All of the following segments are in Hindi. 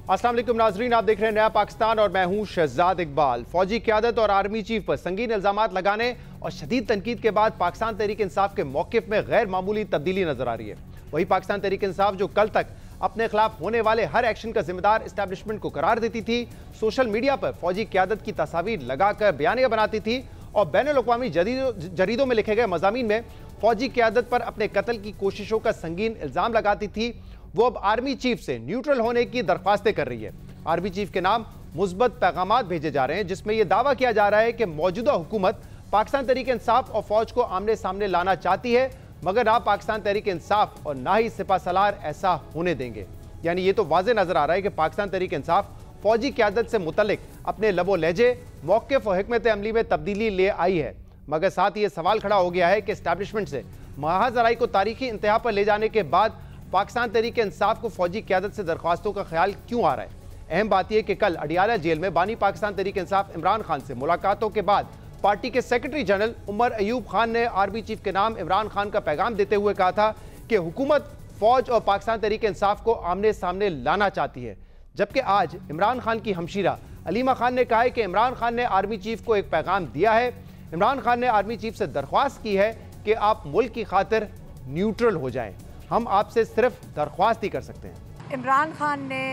अस्सलाम वालेकुम नाजरीन, आप देख रहे हैं नया पाकिस्तान और मैं हूं शहजाद इकबाल। फौजी क़यादत और आर्मी चीफ पर संगीन इल्जामात लगाने और शदीद तनकीद के बाद पाकिस्तान तहरीक इंसाफ के मौक़िफ़ में गैर मामूली तब्दीली नजर आ रही है। वही पाकिस्तान तहरीक इंसाफ जो कल तक अपने खिलाफ होने वाले हर एक्शन का जिम्मेदार इस्टेब्लिशमेंट को करार देती थी, सोशल मीडिया पर फौजी क़यादत की तस्वीर लगाकर बयानियां बनाती थी और बैनुल-अक़वामी जरीदों में लिखे गए मज़ामीन में फौजी क़यादत पर अपने कत्ल की कोशिशों का संगीन इल्जाम लगाती थी, वो अब आर्मी चीफ से न्यूट्रल होने की दरख्वास्तें कर रही है। आर्मी चीफ के नाम मुस्बत पैगामात भेजे जा रहे हैं जिसमें यह दावा किया जा रहा है कि मौजूदा हुकूमत पाकिस्तान तहरीक इंसाफ और फौज को आमने सामने लाना चाहती है, मगर ना पाकिस्तान तहरीक इंसाफ और ना ही सिपा सलार ऐसा होने देंगे। यानी ये तो वाज़े नजर आ रहा है कि पाकिस्तान तहरीक इंसाफ फौजी क़यादत से मुतल्लिक अपने लबो लहजे, मौक़िफ़ और हिकमत अमली में तब्दीली ले आई है, मगर साथ ही ये सवाल खड़ा हो गया है कि एस्टैब्लिशमेंट से महाजराई को तारीखी इंतहा पर ले जाने के बाद पाकिस्तान तहरीक इंसाफ को फौजी क़यादत से दरख्वास्तों का ख्याल क्यों आ रहा है। अहम बात यह कि कल अडियाला जेल में बानी पाकिस्तान तहरीक इंसाफ इमरान खान से मुलाकातों के बाद पार्टी के सेक्रेटरी जनरल उमर अयूब खान ने आर्मी चीफ के नाम इमरान खान का पैगाम देते हुए कहा था कि हुकूमत फौज और पाकिस्तान तहरीक इंसाफ को आमने सामने लाना चाहती है। जबकि आज इमरान खान की हमशीरा अलीमा खान ने कहा है कि इमरान खान ने आर्मी चीफ को एक पैगाम दिया है। इमरान खान ने आर्मी चीफ से दरख्वास्त की है कि आप मुल्क की खातिर न्यूट्रल हो जाएं, हम आपसे सिर्फ दरख्वास्त ही कर सकते हैं। इमरान खान ने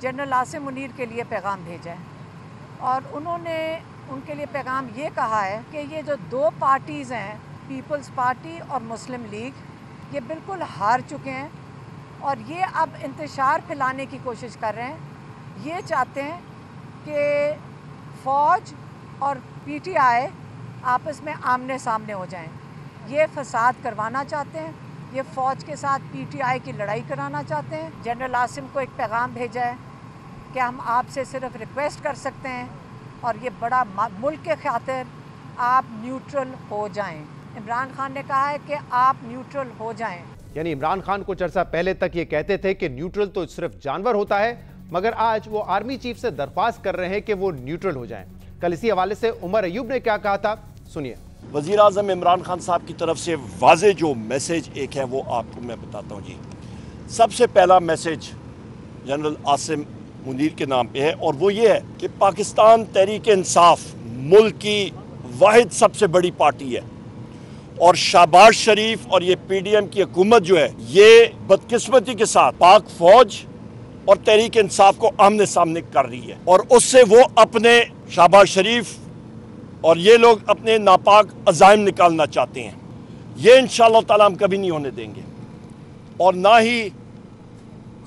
जनरल आसिम मुनीर के लिए पैगाम भेजा है और उन्होंने उनके लिए पैगाम ये कहा है कि ये जो दो पार्टीज़ हैं, पीपल्स पार्टी और मुस्लिम लीग, ये बिल्कुल हार चुके हैं और ये अब इंतशार फैलाने की कोशिश कर रहे हैं। ये चाहते हैं कि फ़ौज और पीटीआई आपस में आमने सामने हो जाएं। ये फसाद करवाना चाहते हैं, ये फ़ौज के साथ पीटीआई की लड़ाई कराना चाहते हैं। जनरल आसिम को एक पैगाम भेजा है कि हम आपसे सिर्फ रिक्वेस्ट कर सकते हैं और ये बड़ा मुल्क के खातिर आप न्यूट्रल हो जाएं। इमरान खान ने कहा है कि आप न्यूट्रल हो जाएं। यानी इमरान खान कुछ अर्सा पहले तक ये कहते थे कि न्यूट्रल तो सिर्फ जानवर होता है, मगर आज वो आर्मी चीफ से दरख्वास्त कर रहे हैं कि वो न्यूट्रल हो जाएं। कल इसी हवाले से उमर अयूब ने क्या कहा था, सुनिए। वज़ीर आज़म इमरान खान साहब की तरफ से वाज़े जो मैसेज एक है वो आपको मैं बताता हूँ जी। सबसे पहला मैसेज जनरल आसिम मुनीर के नाम पे है और वो ये है कि पाकिस्तान तहरीक इंसाफ मुल्क की वाहिद सबसे बड़ी पार्टी है और शहबाज शरीफ और ये पीडीएम की हुकूमत जो है ये बदकिस्मती के साथ पाक फौज और तहरीक इंसाफ को आमने सामने कर रही है और उससे वो अपने शहबाज शरीफ और ये लोग अपने नापाक अज़ाइम निकालना चाहते हैं। ये इंशाअल्लाह ताला हम कभी नहीं होने देंगे और ना ही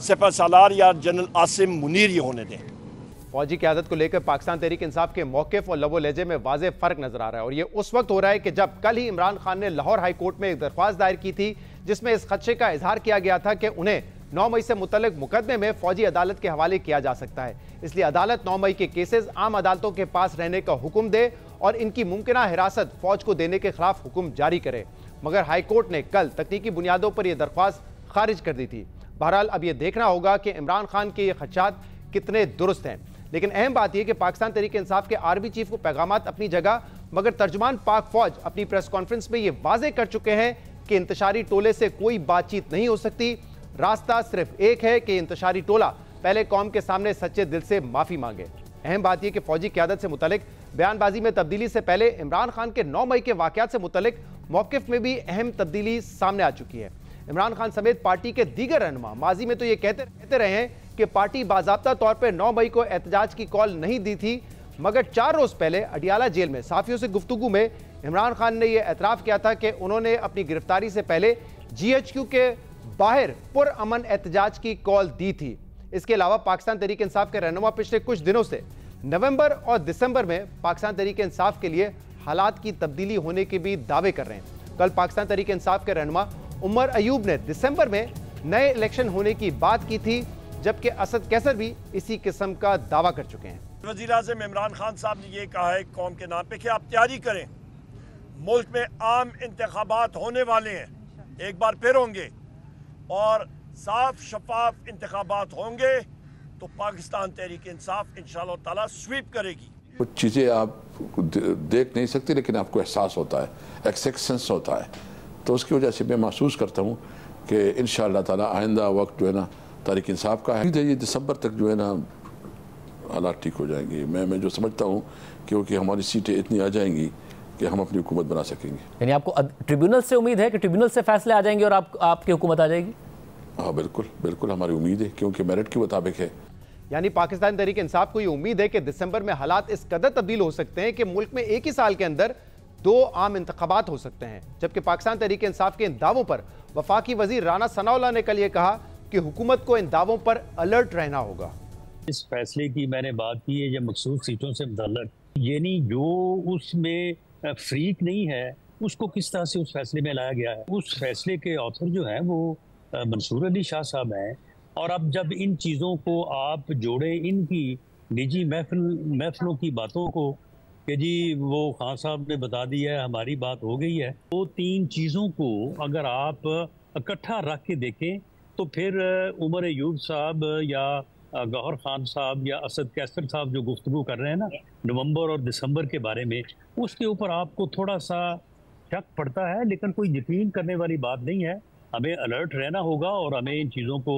सिपा सालार या जनरल आसिम मुनीर ये होने दें। फौजी क़यादत को लेकर पाकिस्तान तहरीक इंसाफ के मौक़िफ़ और लबो लहजे में वाज़े फ़र्क नजर आ रहा है और ये उस वक्त हो रहा है कि जब कल ही इमरान खान ने लाहौर हाई कोर्ट में एक दरख्वास्त दायर की थी जिसमें इस खदशे का इजहार किया गया था कि उन्हें 9 मई से मुतल्लिक मुकदमे में फौजी अदालत के हवाले किया जा सकता है, इसलिए अदालत 9 मई के केसेस आम अदालतों के पास रहने का हुक्म दे और इनकी मुमकिना हिरासत फौज को देने के खिलाफ हुक्म जारी करे। मगर हाई कोर्ट ने कल तकनीकी बुनियादों पर यह दरख्वास्त खारिज कर दी थी। बहरहाल अब यह देखना होगा कि इमरान खान के ये खदशात कितने दुरुस्त हैं, लेकिन अहम बात यह कि पाकिस्तान तहरीक इंसाफ के आर्मी चीफ को पैगामात अपनी जगह, मगर तर्जुमान पाक फौज अपनी प्रेस कॉन्फ्रेंस में यह वाजे कर चुके हैं कि इंतशारी टोले से कोई बातचीत नहीं हो सकती। रास्ता सिर्फ एक है कि इंतशारी टोला पहले कौम के सामने सच्चे दिल से माफी मांगे। अहम बात यह कि फौजी क़यादत से मुतल्लिक बयानबाजी में तब्दीली से पहले इमरान खान के 9 मई के वाकयात से मुतल्लिक मौक़िफ़ में भी अहम तब्दीली सामने आ चुकी है। इमरान खान समेत पार्टी के दीगर रहनुमा माजी में तो ये कहते रहे हैं कि पार्टी बाज़ाब्ता तौर पर 9 मई को एहतजाज की कॉल नहीं दी थी, मगर 4 रोज पहले अडियाला जेल में साफियों से गुफ्तगू में इमरान खान ने यह एतराफ़ किया था कि उन्होंने अपनी गिरफ्तारी से पहले GHQ के बाहर पुरअमन एहतजाज की कॉल दी थी। इसके अलावा पाकिस्तान तहरीक इंसाफ के रहनुमा पिछले कुछ दिनों से नवंबर और दिसंबर में पाकिस्तान तहरीक इंसाफ के लिए हालात की तब्दीली होने के भी दावे कर रहे हैं। कल पाकिस्तान तहरीक इंसाफ के रहनुमा उमर अयूब ने दिसंबर में नए इलेक्शन होने की बात की थी, जबकि असद कैसर भी इसी किस्म का दावा कर चुके हैं। वज़ीर आज़म इमरान खान साहब ने ये कहा है कौम के नाम पे कि आप तैयारी करें, मुल्क में आम इंतखाबात होने वाले हैं, एक बार फिर होंगे और साफ शफाफ इंतखाबात होंगे तो पाकिस्तान तहरीक इंसाफ इंशाअल्लाह ताला स्वीप करेगी। कुछ चीज़ें आप देख नहीं सकते लेकिन आपको एहसास होता है, एक्सेप्टेंस होता है, तो उसकी वजह से मैं महसूस करता हूँ कि इंशाअल्लाह ताला आइंदा वक्त जो है ना तहरीक इंसाफ का है। ये दिसंबर तक जो है ना हालात ठीक हो जाएंगे। मैं जो समझता हूँ क्योंकि हमारी सीटें इतनी आ जाएंगी कि हम अपनी हुकूमत बना सकेंगे। यानी आपको ट्रिब्यूनल से उम्मीद है कि ट्रिब्यूनल से फैसले आ जाएंगे और आपकी हुकूमत आ जाएगी? हाँ बिल्कुल बिल्कुल हमारी उम्मीद है, क्योंकि मेरिट के मुताबिक है। यानी पाकिस्तान तहरीक इंसाफ को ये उम्मीद है कि दिसंबर में हालात इस कदर तब्दील हो सकते हैं कि मुल्क में एक ही साल के अंदर 2 आम इंतखाबात हो सकते हैं। जबकि पाकिस्तान तहरीक इंसाफ के इन दावों पर वफाकी वजीर राना सनाउल्लाह ने कल ये कहा कि हुकूमत को इन दावों पर अलर्ट रहना होगा। इस फैसले की मैंने बात की है जब मखसूस सीटों से मुतल्लक, यानी जो उसमें फ्रीक नहीं है उसको किस तरह से उस फैसले में लाया गया है। उस फैसले के ऑथर जो हैं वो मंसूर अली शाह साहब हैं। और अब जब इन चीज़ों को आप जोड़े इनकी निजी महफिलों की बातों को कि जी वो खान साहब ने बता दिया है, हमारी बात हो गई है, तो 3 चीज़ों को अगर आप इकट्ठा रख के देखें तो फिर उमर अयूब साहब या गौहर खान साहब या असद कैसर साहब जो गुफ्तगू कर रहे हैं ना नवंबर और दिसंबर के बारे में, उसके ऊपर आपको थोड़ा सा शक पड़ता है, लेकिन कोई यकीन करने वाली बात नहीं है। हमें अलर्ट रहना होगा और हमें इन चीज़ों को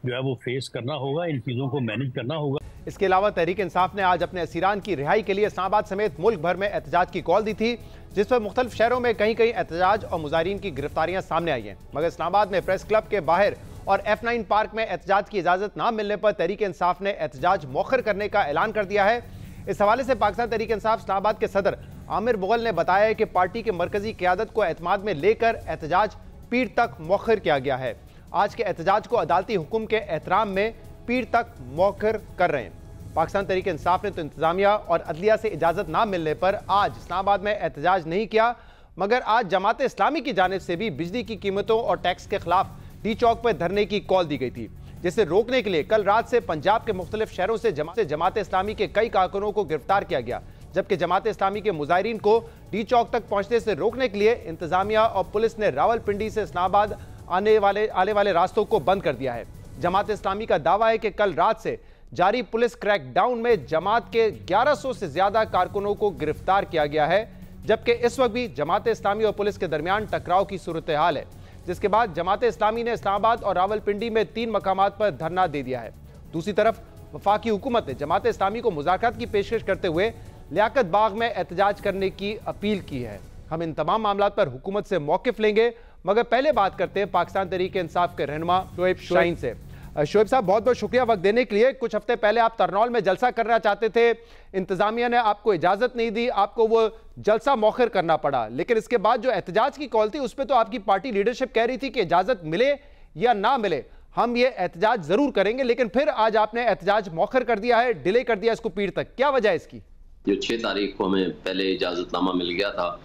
जो है वो फेस करना होगा, इन चीज़ों को मैनेज करना होगा। इसके अलावा तहरीक इंसाफ ने आज अपने असीरान की रिहाई के लिए इस्लामाबाद समेत मुल्क भर में एहतजाज की कॉल दी थी, जिस पर मुख्तलिफ शहरों में कहीं कहीं एहतजाज और मुजाहिरीन की गिरफ्तारियां सामने आई हैं। मगर इस्लामाबाद में प्रेस क्लब के बाहर और F9 पार्क में एहतजाज की इजाजत न मिलने पर तहरीक इंसाफ ने एहतजाज मौखर करने का ऐलान कर दिया है। इस हवाले से पाकिस्तान तहरीक इंसाफ इस्लामाबाद के सदर आमिर मुगल ने बताया है कि पार्टी के मरकजी क़यादत को एतमाद में लेकर एहतजाज पीर तक मौखर किया गया है। आज के एहतजाज को अदालती हुक्म के एहतराम में पीर तक मौखर कर रहे हैं। पाकिस्तान तहरीक इंसाफ ने तो इंतजामिया और अदलिया से इजाजत ना मिलने पर आज इस्लामाबाद में एहतजाज नहीं किया, मगर आज जमात इस्लामी की जानिब से भी बिजली की कीमतों और टैक्स के खिलाफ डी चौक पर धरने की कॉल दी गई थी, जिसे रोकने के लिए कल रात से पंजाब के मुख्तलिफ शहरों से जमात इस्लामी के कई कारकुनों को गिरफ्तार किया गया। जबकि जमात इस्लामी के मुजाहिरीन को डी चौक तक पहुंचने से रोकने के लिए इंतजामिया और पुलिस ने रावलपिंडी से इस्लामाबाद आने वाले रास्तों को बंद कर दिया है। जमात इस्लामी का दावा है कि कल रात से जारी पुलिस क्रैकडाउन में जमात के 1100 से ज्यादा कारकुनों को गिरफ्तार किया गया है, जबकि इस वक्त भी जमात इस्लामी और पुलिस के दरमियान टकराव की सूरत हाल है, जिसके बाद जमात इस्लामी ने इस्लामाबाद और रावलपिंडी में 3 मकामात पर धरना दे दिया है। दूसरी तरफ वफाकी हुकूमत ने जमात इस्लामी को मुज़ाकरात की पेशकश करते हुए लियाकत बाग में एहतजाज करने की अपील की है। हम इन तमाम मामलात पर हुकूमत से मौक़िफ़ लेंगे, मगर पहले बात करते हैं पाकिस्तान तहरीक इंसाफ के रहनुमा शोएब शाहीन से। शोएब साहब, बहुत बहुत शुक्रिया वक्त देने के लिए। कुछ हफ्ते पहले आप तरनौल में जलसा करना चाहते थे, इंतजामिया ने आपको इजाज़त नहीं दी, आपको वो जलसा मौखर करना पड़ा, लेकिन इसके बाद जो एहतजाज की कॉल थी उस पर तो आपकी पार्टी लीडरशिप कह रही थी कि इजाज़त मिले या ना मिले हम ये एहतजाज ज़रूर करेंगे, लेकिन फिर आज आपने एहतजाज मौखर कर दिया है, डिले कर दिया इसको पीर तक। क्या वजह है इसकी? जो 6 तारीख को हमें पहले इजाज़तनामा मिल गया था,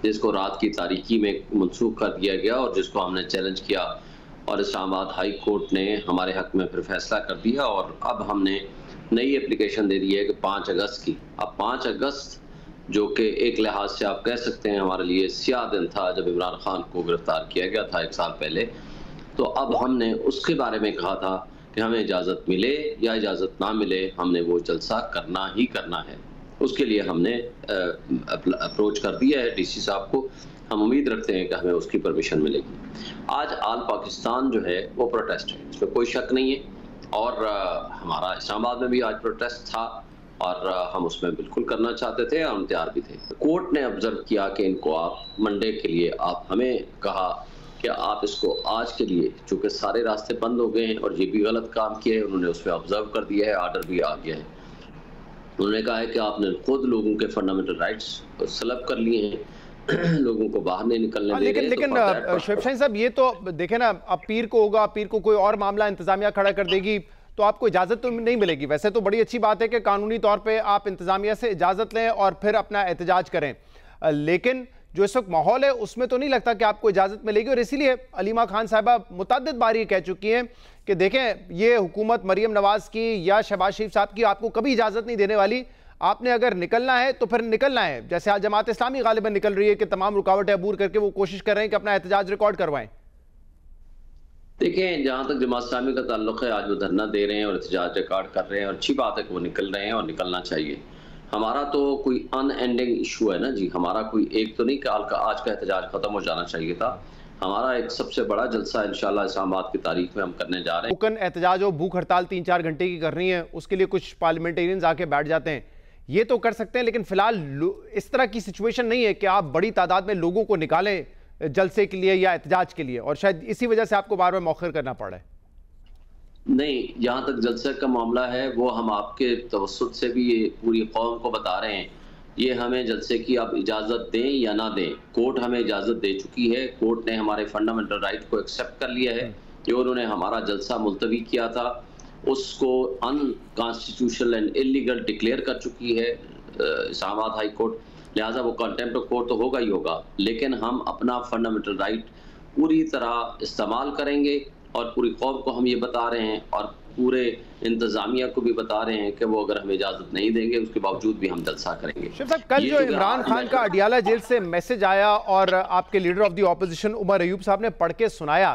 जिसको रात की तारीकी में मनसूख कर दिया गया और जिसको हमने चैलेंज किया और इस्लामाबाद हाई कोर्ट ने हमारे हक में फिर फैसला कर दिया और अब हमने नई एप्लीकेशन दे दी है कि 5 अगस्त की। अब 5 अगस्त जो कि एक लिहाज से आप कह सकते हैं हमारे लिए स्याह दिन था जब इमरान खान को गिरफ्तार किया गया था 1 साल पहले, तो अब हमने उसके बारे में कहा था कि हमें इजाज़त मिले या इजाज़त ना मिले, हमने वो जलसा करना ही करना है। उसके लिए हमने अप्रोच कर दिया है डीसी साहब को। हम उम्मीद रखते हैं कि हमें उसकी परमिशन मिलेगी। आज आल पाकिस्तान जो है वो प्रोटेस्ट है, इसमें कोई शक नहीं है, और हमारा इस्लामाबाद में भी आज प्रोटेस्ट था और हम उसमें बिल्कुल करना चाहते थे और हम तैयार भी थे। कोर्ट ने ऑब्जर्व किया कि इनको आप मंडे के लिए आप हमें कहा कि आप इसको आज के लिए, चूँकि सारे रास्ते बंद हो गए हैं और ये भी गलत काम किया है, उन्होंने उस पर ऑब्जर्व कर दिया है, आर्डर भी आ गया है। उन्होंने कहा है कि आपने खुद लोगों के फंडामेंटल राइट्स सलब कर लिए हैं, लोगों को बाहर नहीं निकलने दे रहे हैं। लेकिन शोएब शाहीन साहब, ये तो देखे ना, अब पीर को होगा, पीर को कोई और मामला इंतजामिया खड़ा कर देगी तो आपको इजाज़त तो नहीं मिलेगी। वैसे तो बड़ी अच्छी बात है कि कानूनी तौर पे आप इंतजामिया से इजाज़त लें और फिर अपना एहतजाज करें, लेकिन जो इस वक्त माहौल है उसमें तो नहीं लगता कि आपको इजाज़त मिलेगी। और इसीलिए अलीमा खान साहिबा मुतअद्दिद बार ये कह चुकी हैं कि देखें, ये हुकूमत मरीम नवाज़ की या शहबाज शरीफ साहब की आपको कभी इजाज़त नहीं देने वाली, आपने अगर निकलना है तो फिर निकलना है। जैसे आज जमात इस्लामी गालिबन निकल रही है कि तमाम रुकावटें अबूर करके वो कोशिश कर रहे हैं कि अपना एहतजाज रिकॉर्ड करवाएं। देखें, जहाँ तक जमात इस्लामी का ताल्लुक है, आज वो धरना दे रहे हैं और एहतजाज रिकॉर्ड कर रहे हैं और अच्छी बात है कि वो निकल रहे हैं और निकलना चाहिए। हमारा तो कोई अनएंडिंग इशू है ना जी, हमारा कोई एक तो नहीं कि आज का एहतजाज खत्म हो जाना चाहिए था। हमारा एक सबसे बड़ा जलसा इंशाल्लाह इस्लामाबाद की तारीख में हम करने जा रहे हैं। टोकन एहतजाज और भूख हड़ताल 3-4 घंटे की करनी है, उसके लिए कुछ पार्लियामेंटेरियंस आके बैठ जाते हैं, ये तो कर सकते हैं, लेकिन फिलहाल इस तरह की सिचुएशन नहीं है कि आप बड़ी तादाद में लोगों को निकालें जलसे के लिए या एहतजाज के लिए, और शायद इसी वजह से आपको बार बार मौखर करना पड़ा है। नहीं, जहाँ तक जलसे का मामला है वो हम आपके तवस्सुत से भी ये पूरी कौम को बता रहे हैं, ये हमें जलसे की आप इजाज़त दें या ना दें, कोर्ट हमें इजाज़त दे चुकी है। कोर्ट ने हमारे फंडामेंटल राइट को एक्सेप्ट कर लिया है कि उन्होंने हमारा जलसा मुलतवी किया था, उसको अनकॉन्स्टिट्यूशनल एंड इलीगल डिक्लेयर कर चुकी है इस्लामाबाद हाई कोर्ट, लिहाजा वो कंटेम्प्ट ऑफ कोर्ट तो होगा ही होगा, लेकिन हम अपना फंडामेंटल राइट पूरी तरह इस्तेमाल करेंगे और पूरी कौम को हम ये बता रहे हैं और पूरे इंतजामिया को भी बता रहे हैं कि वो अगर हमें इजाजत नहीं देंगे उसके बावजूद भी हम जलसा करेंगे। शिव साहब, कल जो इमरान खान का अडियाला जेल से मैसेज आया और आपके leader of the opposition Omar Ayub साहब ने पढ़ के सुनाया,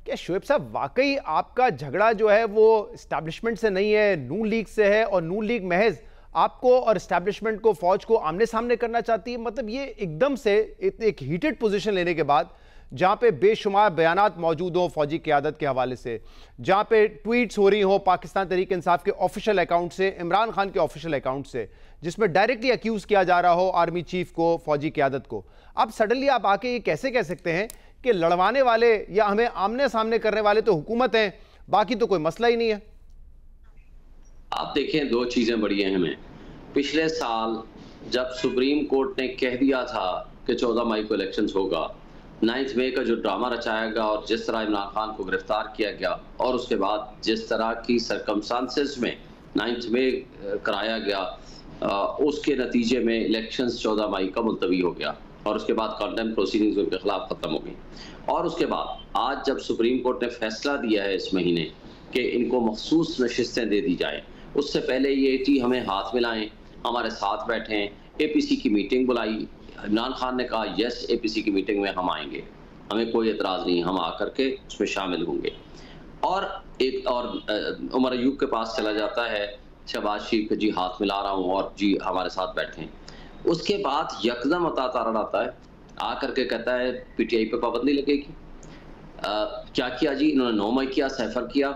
क्या शोएब साहब वाकई आपका झगड़ा जो है वो एस्टैब्लिशमेंट से नहीं है, नून लीग से है, और नून लीग महज आपको और एस्टैब्लिशमेंट को, फौज को आमने सामने करना चाहती है? मतलब ये एकदम से एक हीटेड पोजीशन लेने के बाद, जहां पे बेशुमार बयानात मौजूद हो फौजी क़यादत के हवाले से, जहां पे ट्वीट्स हो रही हो पाकिस्तान तहरीक इंसाफ के ऑफिशियल अकाउंट से, इमरान खान के ऑफिशियल अकाउंट से, जिसमें डायरेक्टली अक्यूज किया जा रहा हो आर्मी चीफ को, फौजी क़यादत को, अब सडनली आप आके ये कैसे कह सकते हैं कि लड़वाने वाले या हमें आमने सामने करने वाले तो हुकूमत है, बाकी तो कोई मसला ही नहीं है? आप देखें, दो चीज़ें बड़ी अहम हैं। पिछले साल जब सुप्रीम कोर्ट ने कह दिया था कि 14 मई को इलेक्शंस होगा, 9 मई का जो ड्रामा रचाया गया और जिस तरह इमरान खान को गिरफ्तार किया गया और उसके बाद जिस तरह की सरकमस्टांसेस में 9 मई कराया गया, उसके नतीजे में इलेक्शंस 14 मई का मुलतवी हो गया और उसके बाद कंटेम्प्ट प्रोसीडिंग्स उनके खिलाफ ख़त्म हो गई। और उसके बाद आज जब सुप्रीम कोर्ट ने फैसला दिया है इस महीने कि इनको मखसूस नशिस्तें दे दी जाएँ, उससे पहले ये टी हमें हाथ मिलाएं, हमारे साथ बैठें, APC की मीटिंग बुलाई। इमरान खान ने कहा यस, APC की मीटिंग में हम आएंगे, हमें कोई एतराज़ नहीं, हम आकर के उसमें शामिल होंगे। और एक और उमर अयूब के पास चला जाता है शहबाज शरीफ के, जी हाथ मिला रहा हूँ और जी हमारे साथ बैठें। उसके बाद यकदम अता तारण आता है, आकर के कहता है PTI पे पाबंदी लगेगी। क्या किया जी इन्होंने? 9 मई किया, सैफर किया।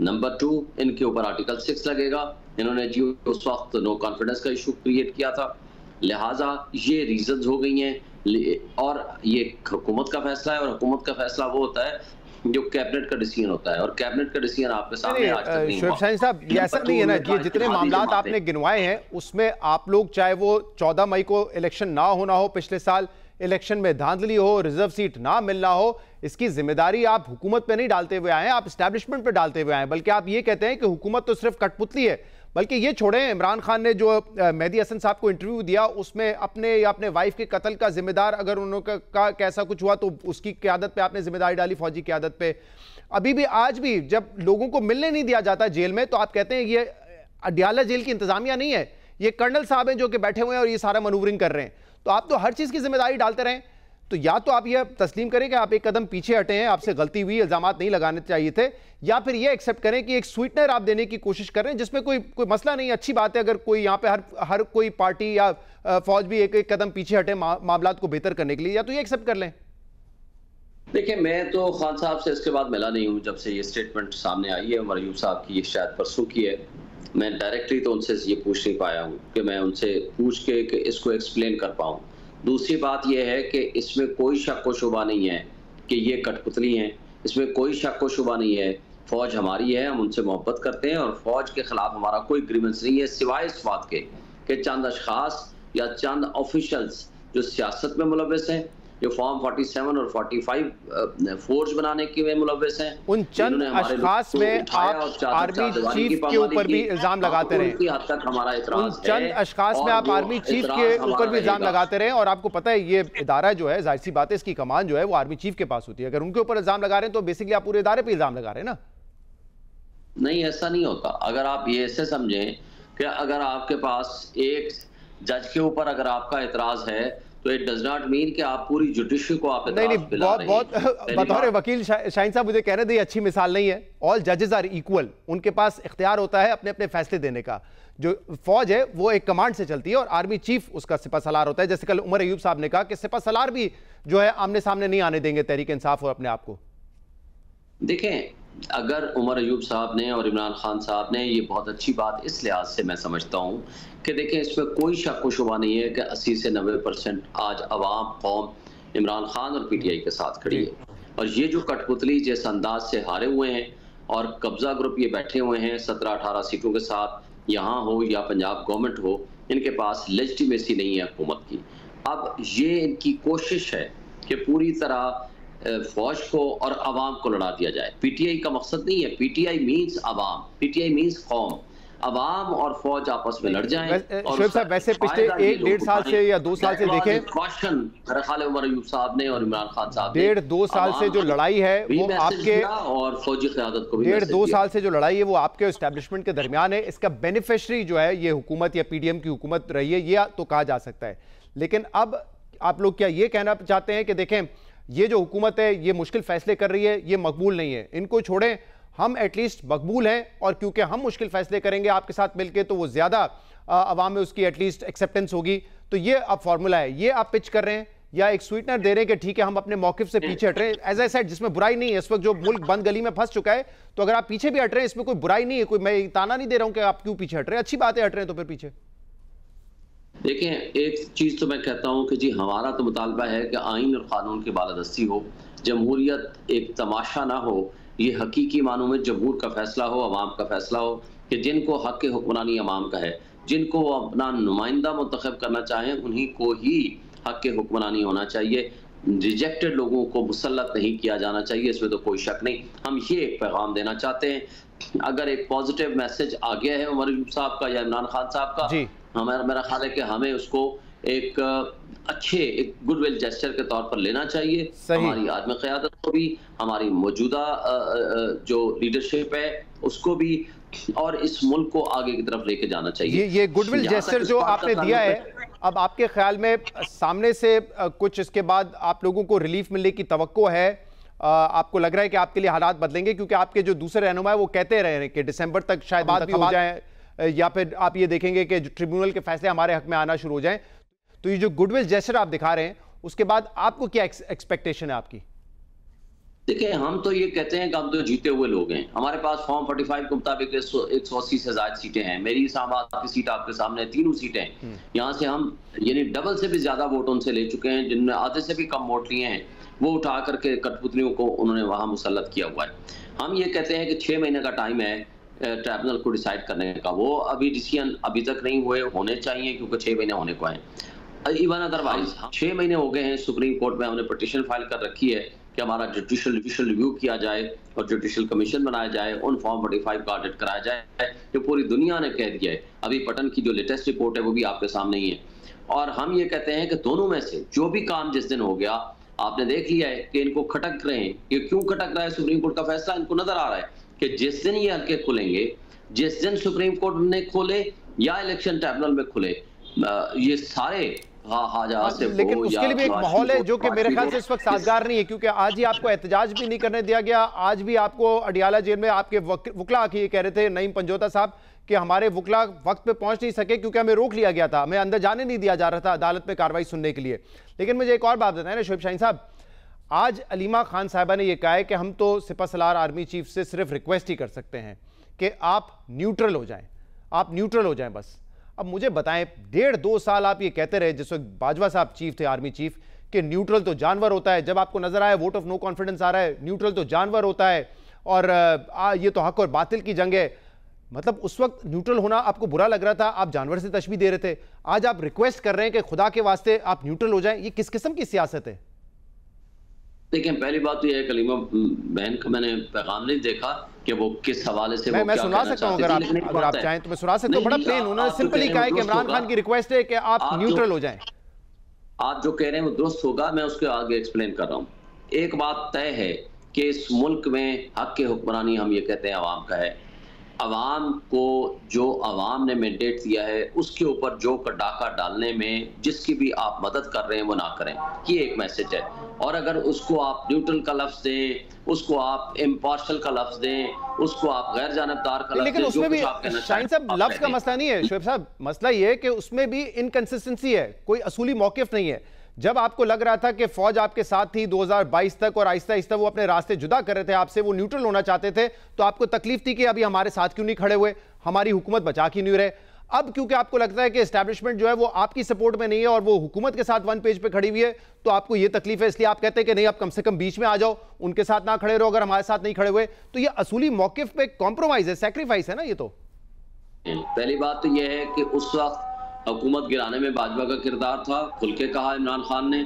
नंबर 2, इनके ऊपर आर्टिकल 6 लगेगा, इन्होंने जी उस वक्त नो कॉन्फिडेंस का इशू क्रिएट किया था, लिहाजा ये रीजंस हो गई हैं। और ये हुकूमत का फैसला है और हुकूमत का फैसला वो होता है जो कैबिनेट का डिसीजन होता है, और कैबिनेट का डिसीजन आपके सामने आज तक नहीं हुआ। शोएब साहब, ये ऐसा नहीं है ना, ये जितने मामलात आपने गिनवाए हैं उसमें आप लोग, चाहे वो 14 मई को इलेक्शन ना होना हो, पिछले साल इलेक्शन में धांधली हो, रिजर्व सीट ना मिलना हो, इसकी जिम्मेदारी आप हुकूमत पे नहीं डालते हुए आए हैं, आप एस्टैब्लिशमेंट पे डालते हुए आए हैं। बल्कि आप ये कहते हैं कि हुकूमत तो सिर्फ कठपुतली है। बल्कि ये छोड़ें, इमरान खान ने जो मेहदी हसन साहब को इंटरव्यू दिया उसमें अपने या अपने वाइफ के कत्ल का जिम्मेदार अगर उनका कैसा कुछ हुआ तो उसकी क़यादत पे आपने जिम्मेदारी डाली, फौजी क़यादत पे। अभी भी आज भी जब लोगों को मिलने नहीं दिया जाता जेल में, तो आप कहते हैं ये अडियाला जेल की इंतजामिया नहीं है, ये कर्नल साहब हैं जो कि बैठे हुए हैं और ये सारा मनूवरिंग कर रहे हैं। तो आप तो हर चीज़ की जिम्मेदारी डालते रहें। तो या तो आप ये तस्लीम करें कि आप एक कदम पीछे हटे हैं, आपसे गलती हुई, इल्जामात नहीं लगाने चाहिए थे, या फिर ये एक्सेप्ट करें कि एक स्वीटनर आप देने की कोशिश कर रहे हैं जिसमें कोई मसला नहीं। अच्छी बात है अगर कोई यहाँ पे हर कोई पार्टी या फौज भी एक कदम पीछे हटे मामलात को बेहतर करने के लिए, या तो ये एक्सेप्ट कर लें। देखिए, मैं तो खान साहब से इसके बाद मिला नहीं हूँ जब से ये स्टेटमेंट सामने आई है उमर अयूब साहब की, ये शायद परसों की है। मैं डायरेक्टली तो उनसे ये पूछ नहीं पाया हूँ कि मैं उनसे पूछ के कि इसको एक्सप्लेन कर पाऊँ। दूसरी बात यह है कि इसमें कोई शक व शुबा नहीं है कि ये कठपुतली हैं, इसमें कोई शक व शुबा नहीं है। फ़ौज हमारी है, हम उनसे मोहब्बत करते हैं और फ़ौज के ख़िलाफ़ हमारा कोई ग्रीवेंस नहीं है, सिवाय इस बात के कि चंद अशख़ास या चंद ऑफिशल्स जो सियासत में मुलव्वस हैं, जो फॉर्म 47 और 45 फोर्स बनाने के में मुलव्वस हैं, उन चंद अशखास में आप आर्मी चीफ के ऊपर भी इल्जाम लगाते रहे। उनकी हद तक हमारा इतराज़ है। उन चंद अशखास में आप आर्मी चीफ के ऊपर भी इल्जाम लगाते रहे, और आपको पता है ये इदारा जो है, जाहिर सी बात है इसकी कमान जो है वो आर्मी चीफ के पास होती है। अगर उनके ऊपर इल्जाम लगा रहे हैं तो बेसिकली आप पूरे इदारे पे इल्जाम लगा रहे हैं ना। नहीं, ऐसा नहीं होता। अगर आप ये ऐसे समझें कि अगर आपके पास एक जज के ऊपर अगर आपका इतराज़ है तो इट डज नॉट मीन कि आप पूरी जुडिशरी को आप नहीं बहुत बतौर वकील शाहीन साहब मुझे कह रहे थे ये अच्छी मिसाल नहीं है। ऑल जजेस आर इक्वल, उनके पास इख्तियार होता है अपने अपने फैसले देने का। जो फौज है वो एक कमांड से चलती है और आर्मी चीफ उसका सिपा सलार होता है। जैसे कल उमर अयूब साहब ने कहा कि सिपा सलार भी जो है आमने सामने नहीं आने देंगे तहरीक इंसाफ और अपने आप को। देखें, अगर उमर अयूब साहब ने और इमरान खान साहब ने, ये बहुत अच्छी बात इस लिहाज से मैं समझता हूँ कि देखें, इसमें कोई शक व शुबा नहीं है कि 80 से 90% आज अवाम कौम इमरान खान और पीटीआई के साथ खड़ी है। और ये जो कठपुतली जिस अंदाज से हारे हुए हैं और कब्जा ग्रुप ये बैठे हुए हैं 17-18 सीटों के साथ, यहाँ हो या पंजाब गवर्नमेंट हो, इनके पास लेजिटिमेसी नहीं है हुकूमत की। अब ये इनकी कोशिश है कि पूरी तरह फौज को और अवाम को लड़ा दिया जाए। पीटीआई का मकसद नहीं है, पीटीआई मीन्स अवाम, पीटीआई मीन्स कौम। अवाम और फौज आपस में लड़ जाएं। शोएब साहब, वैसे पिछले 1-1.5 साल से या 2 साल से देखें, मेरा ख्याल है उमर अयूब साहब ने और इमरान खान साहब ने 1.5-2 साल से जो लड़ाई है वो आपके, और फौजी क़यादत को भी 1.5-2 साल से जो लड़ाई है वो आपके एस्टेब्लिशमेंट के दरमियान है। इसका बेनिफिशरी जो है ये हुकूमत या पीडीएम की हुकूमत रही है, ये तो कहा जा सकता है। लेकिन अब आप लोग क्या ये कहना चाहते हैं कि देखें, ये जो हुकूमत है ये मुश्किल फैसले कर रही है, ये मकबूल नहीं है, इनको छोड़ें, हम एटलीस्ट मकबूल हैं, और क्योंकि हम मुश्किल फैसले करेंगे आपके साथ मिलके तो वो ज्यादा अवाम में उसकी एटलीस्ट एक्सेप्टेंस होगी। तो ये अब फॉर्मूला है, ये आप पिच कर रहे हैं या एक स्वीटनर दे रहे हैं कि ठीक है हम अपने मौकिफ से पीछे हट रहे हैं? एज आई सेड, जिसमें बुराई नहीं है, इस वक्त जो मुल्क बंद गली में फंस चुका है, तो अगर आप पीछे भी हट रहे हैं इसमें कोई बुराई नहीं है, कोई मैं ताना नहीं दे रहा हूं कि आप क्यों पीछे हट रहे हैं, अच्छी बात है हट रहे हैं तो फिर पीछे। देखें, एक चीज़ तो मैं कहता हूं कि जी हमारा तो मुतालबा है कि आइन और कानून की बालादस्ती हो, जमहूरियत एक तमाशा ना हो, ये हकीकी मानों में जमहूर का फैसला हो, अवाम का फैसला हो कि जिनको हक के हुक्मरानी अवाम का है, जिनको वो अपना नुमाइंदा मुंतखब करना चाहें उन्हीं को ही हक के हुक्मरानी होना चाहिए। रिजेक्टेड लोगों को मुसल्लत नहीं किया जाना चाहिए, इसमें तो कोई शक नहीं। हम ये एक पैगाम देना चाहते हैं। अगर एक पॉजिटिव मैसेज आ गया है उमर अयूब साहब का या इमरान खान साहब का, मेरा ख्याल है कि हमें उसको एक अच्छे एक गुडविल जेस्चर के तौर पर लेना चाहिए। हमारी आदमी क़यादत को भी, हमारी मौजूदा जो लीडरशिप है उसको भी, और इस मुल्क को आगे की तरफ लेके जाना चाहिए। ये गुडविल जेस्चर जो आपने दिया है, अब आपके ख्याल में सामने से कुछ इसके बाद आप लोगों को रिलीफ मिलने की तवक्को है? आपको लग रहा है कि आपके लिए हालात बदलेंगे? क्योंकि आपके जो दूसरे रहनुमा है वो कहते रहे हैं कि दिसंबर तक शायद बात भी हो जाए, या फिर आप ये देखेंगे कि ट्रिब्यूनल के फैसले हमारे हक में आना शुरू हो जाएं। तो ये जो गुडविल जेस्चर आप दिखा रहे हैं उसके बाद आपको क्या एक्सपेक्टेशन है आपकी? देखिए, हम तो ये कहते हैं कि हम तो जीते हुए लोग हैं। हमारे पास फॉर्म 45 के मुताबिक 180 से ज्यादा सीटें हैं। मेरी इस्लामाबाद की सीट आपके सामने 3 सीटें हैं। यहाँ से हम यानी डबल से भी ज्यादा वोट उनसे ले चुके हैं, जिनमें आधे से भी कम वोट लिए हैं। वो उठा करके कठपुतलियों को उन्होंने वहां मुसल्लत किया हुआ है। हम ये कहते हैं कि 6 महीने का टाइम है ट्राइब्यूनल को डिसाइड करने का। वो अभी डिसीजन अभी तक नहीं हुए, होने चाहिए क्योंकि 6 महीने होने को हैं। इवन अदरवाइज 6 महीने हो गए हैं, सुप्रीम कोर्ट में हमने पिटीशन फाइल कर रखी है कि हमारा जुडिशल रिव्यू किया जाए और जुडिशल कमीशन बनाया जाए, उन फॉर्म 45 का ऑडिट कराया जाए जो पूरी दुनिया ने कह दिया है। अभी पटन की जो लेटेस्ट रिपोर्ट है वो भी आपके सामने ही है। और हम ये कहते हैं कि दोनों में से जो भी काम जिस दिन हो गया, आपने देख लिया है कि इनको खटक रहे हैं। ये क्यों खटक रहा है? सुप्रीम कोर्ट का फैसला इनको नजर आ रहा है कि जिस दिन ये हल्के खुलेंगे, जिस दिन सुप्रीम कोर्ट में खुले या इलेक्शन ट्रिब्यूनल में खुले, ये सारे लेकिन उसके लिए भी एक माहौल है जो कि मेरे ख्याल से इस वक्त साजगार नहीं है, क्योंकि आज ही आपको एहतजाज भी नहीं करने दिया गया। आज भी आपको अडियाला जेल में आपके वकला आके कह रहे थे, नईम पंजोता साहब, कि हमारे वकला वक्त पे पहुंच नहीं सके क्योंकि हमें रोक लिया गया था, हमें अंदर जाने नहीं दिया जा रहा था अदालत में कार्रवाई सुनने के लिए। लेकिन मुझे एक और बात बताएं ना शोएब शाहीन साहब, आज अलीमा खान साहिबा ने यह कहा है कि हम तो सिपा सलार आर्मी चीफ से सिर्फ रिक्वेस्ट ही कर सकते हैं कि आप न्यूट्रल हो जाएं, आप न्यूट्रल हो जाएं बस। अब मुझे बताएं, 1.5-2 साल आप ये कहते रहे, जिस वक्त बाजवा साहब चीफ थे, आर्मी चीफ, कि न्यूट्रल तो जानवर होता है। जब आपको नजर आया वोट ऑफ नो कॉन्फिडेंस आ रहा है, न्यूट्रल तो जानवर होता है और ये तो हक और बातिल की जंग है। मतलब उस वक्त न्यूट्रल होना आपको बुरा लग रहा था, आप जानवर से तशबीह दे रहे थे। आज आप रिक्वेस्ट कर रहे हैं कि खुदा के वास्ते आप न्यूट्रल हो जाएं। ये किस किस्म की सियासत है? देखिए, पहली बात तो यह है कि कलीमा बहन का मैंने पैगाम नहीं देखा कि वो किस हवाले से मैं सुना सकता हूं, अगर आप चाहें तो मैं सुना सकता हूं। बड़ा प्लेन उन्होंने सिंपली कहा है कि इमरान खान की रिक्वेस्ट है कि आप न्यूट्रल हो जाएं। आप जो कह रहे हैं वो दुरुस्त होगा, मैं उसके आगे एक्सप्लेन कर रहा हूं। एक बात तय है कि इस मुल्क में हक के हुक्मरानी हम ये कहते हैं आवाम का है। अवाम को जो अवाम ने मैंडेट दिया है उसके ऊपर जो डाका डालने में जिसकी भी आप मदद कर रहे हैं वो ना करें, ये एक मैसेज है। और अगर उसको आप न्यूट्रल का लफ्ज दें, उसको आप इम्पार्शल का लफ्ज दें, उसको आप गैर जानबदार का लफ्ज दें, लेकिन उसमें भी शाहीन साहब लफ्ज का मसला नहीं है शोएब साहब, मसला ये है कि उसमें भी इनकंसिस्टेंसी है, कोई असूली मौकिफ नहीं है। जब आपको लग रहा था कि फौज आपके साथ थी 2022 तक और आहिस्ता आहिस्ता वो अपने रास्ते जुदा कर रहे थे आपसे, वो न्यूट्रल होना चाहते थे, तो आपको तकलीफ थी कि अभी हमारे साथ क्यों नहीं खड़े हुए, हमारी हुकूमत बचा क्यों नहीं रहे। अब क्योंकि आपको लगता है कि एस्टैब्लिशमेंट जो है वो आपकी सपोर्ट में नहीं है और वो हुकूमत के साथ वन पेज पे खड़ी हुई है, तो आपको ये तकलीफ है, इसलिए आप कहते हैं कि नहीं आप कम से कम बीच में आ जाओ, उनके साथ ना खड़े रहो अगर हमारे साथ नहीं खड़े हुए। तो ये असूली मौकिफ पे कॉम्प्रोमाइज है, सैक्रिफाइस है ना ये। तो पहली बात तो यह है कि उस वक्त हुकूमत गिराने में भाजपा का किरदार था, खुल के कहा इमरान खान ने।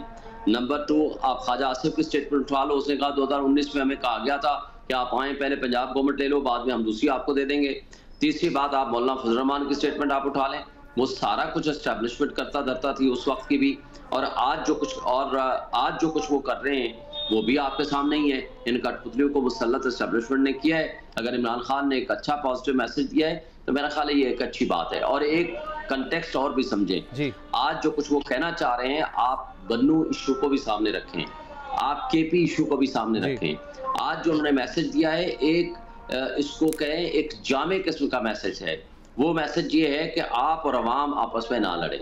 नंबर 2, आप ख्वाजा आसिफ की स्टेटमेंट उठा लो, उसने कहा 2019 में हमें कहा गया था कि आप आए पहले पंजाब गवर्नमेंट ले लो, बाद में हम दूसरी आपको दे देंगे। तीसरी बात, आप मौलाना फजल रहमान की स्टेटमेंट आप उठा लें, वो सारा कुछ एस्टैब्लिशमेंट करता धरता थी उस वक्त की भी, और आज जो कुछ वो कर रहे हैं वो भी आपके सामने ही है। इन कठपुतलियों को मुसल्लत एस्टैब्लिशमेंट ने किया है। अगर इमरान खान ने एक अच्छा पॉजिटिव मैसेज दिया है तो मेरा ख्याल है ये एक अच्छी बात है। और एक कंटेक्स्ट और भी समझें, आज जो कुछ वो कहना चाह रहे हैं, आप बन्नू इशू को भी सामने रखें, आप केपी इशू को भी सामने रखें। आज जो उन्होंने मैसेज दिया है, एक इसको कहें एक जामे किस्म का मैसेज है। वो मैसेज ये है कि आप और अवाम आपस में ना लड़े,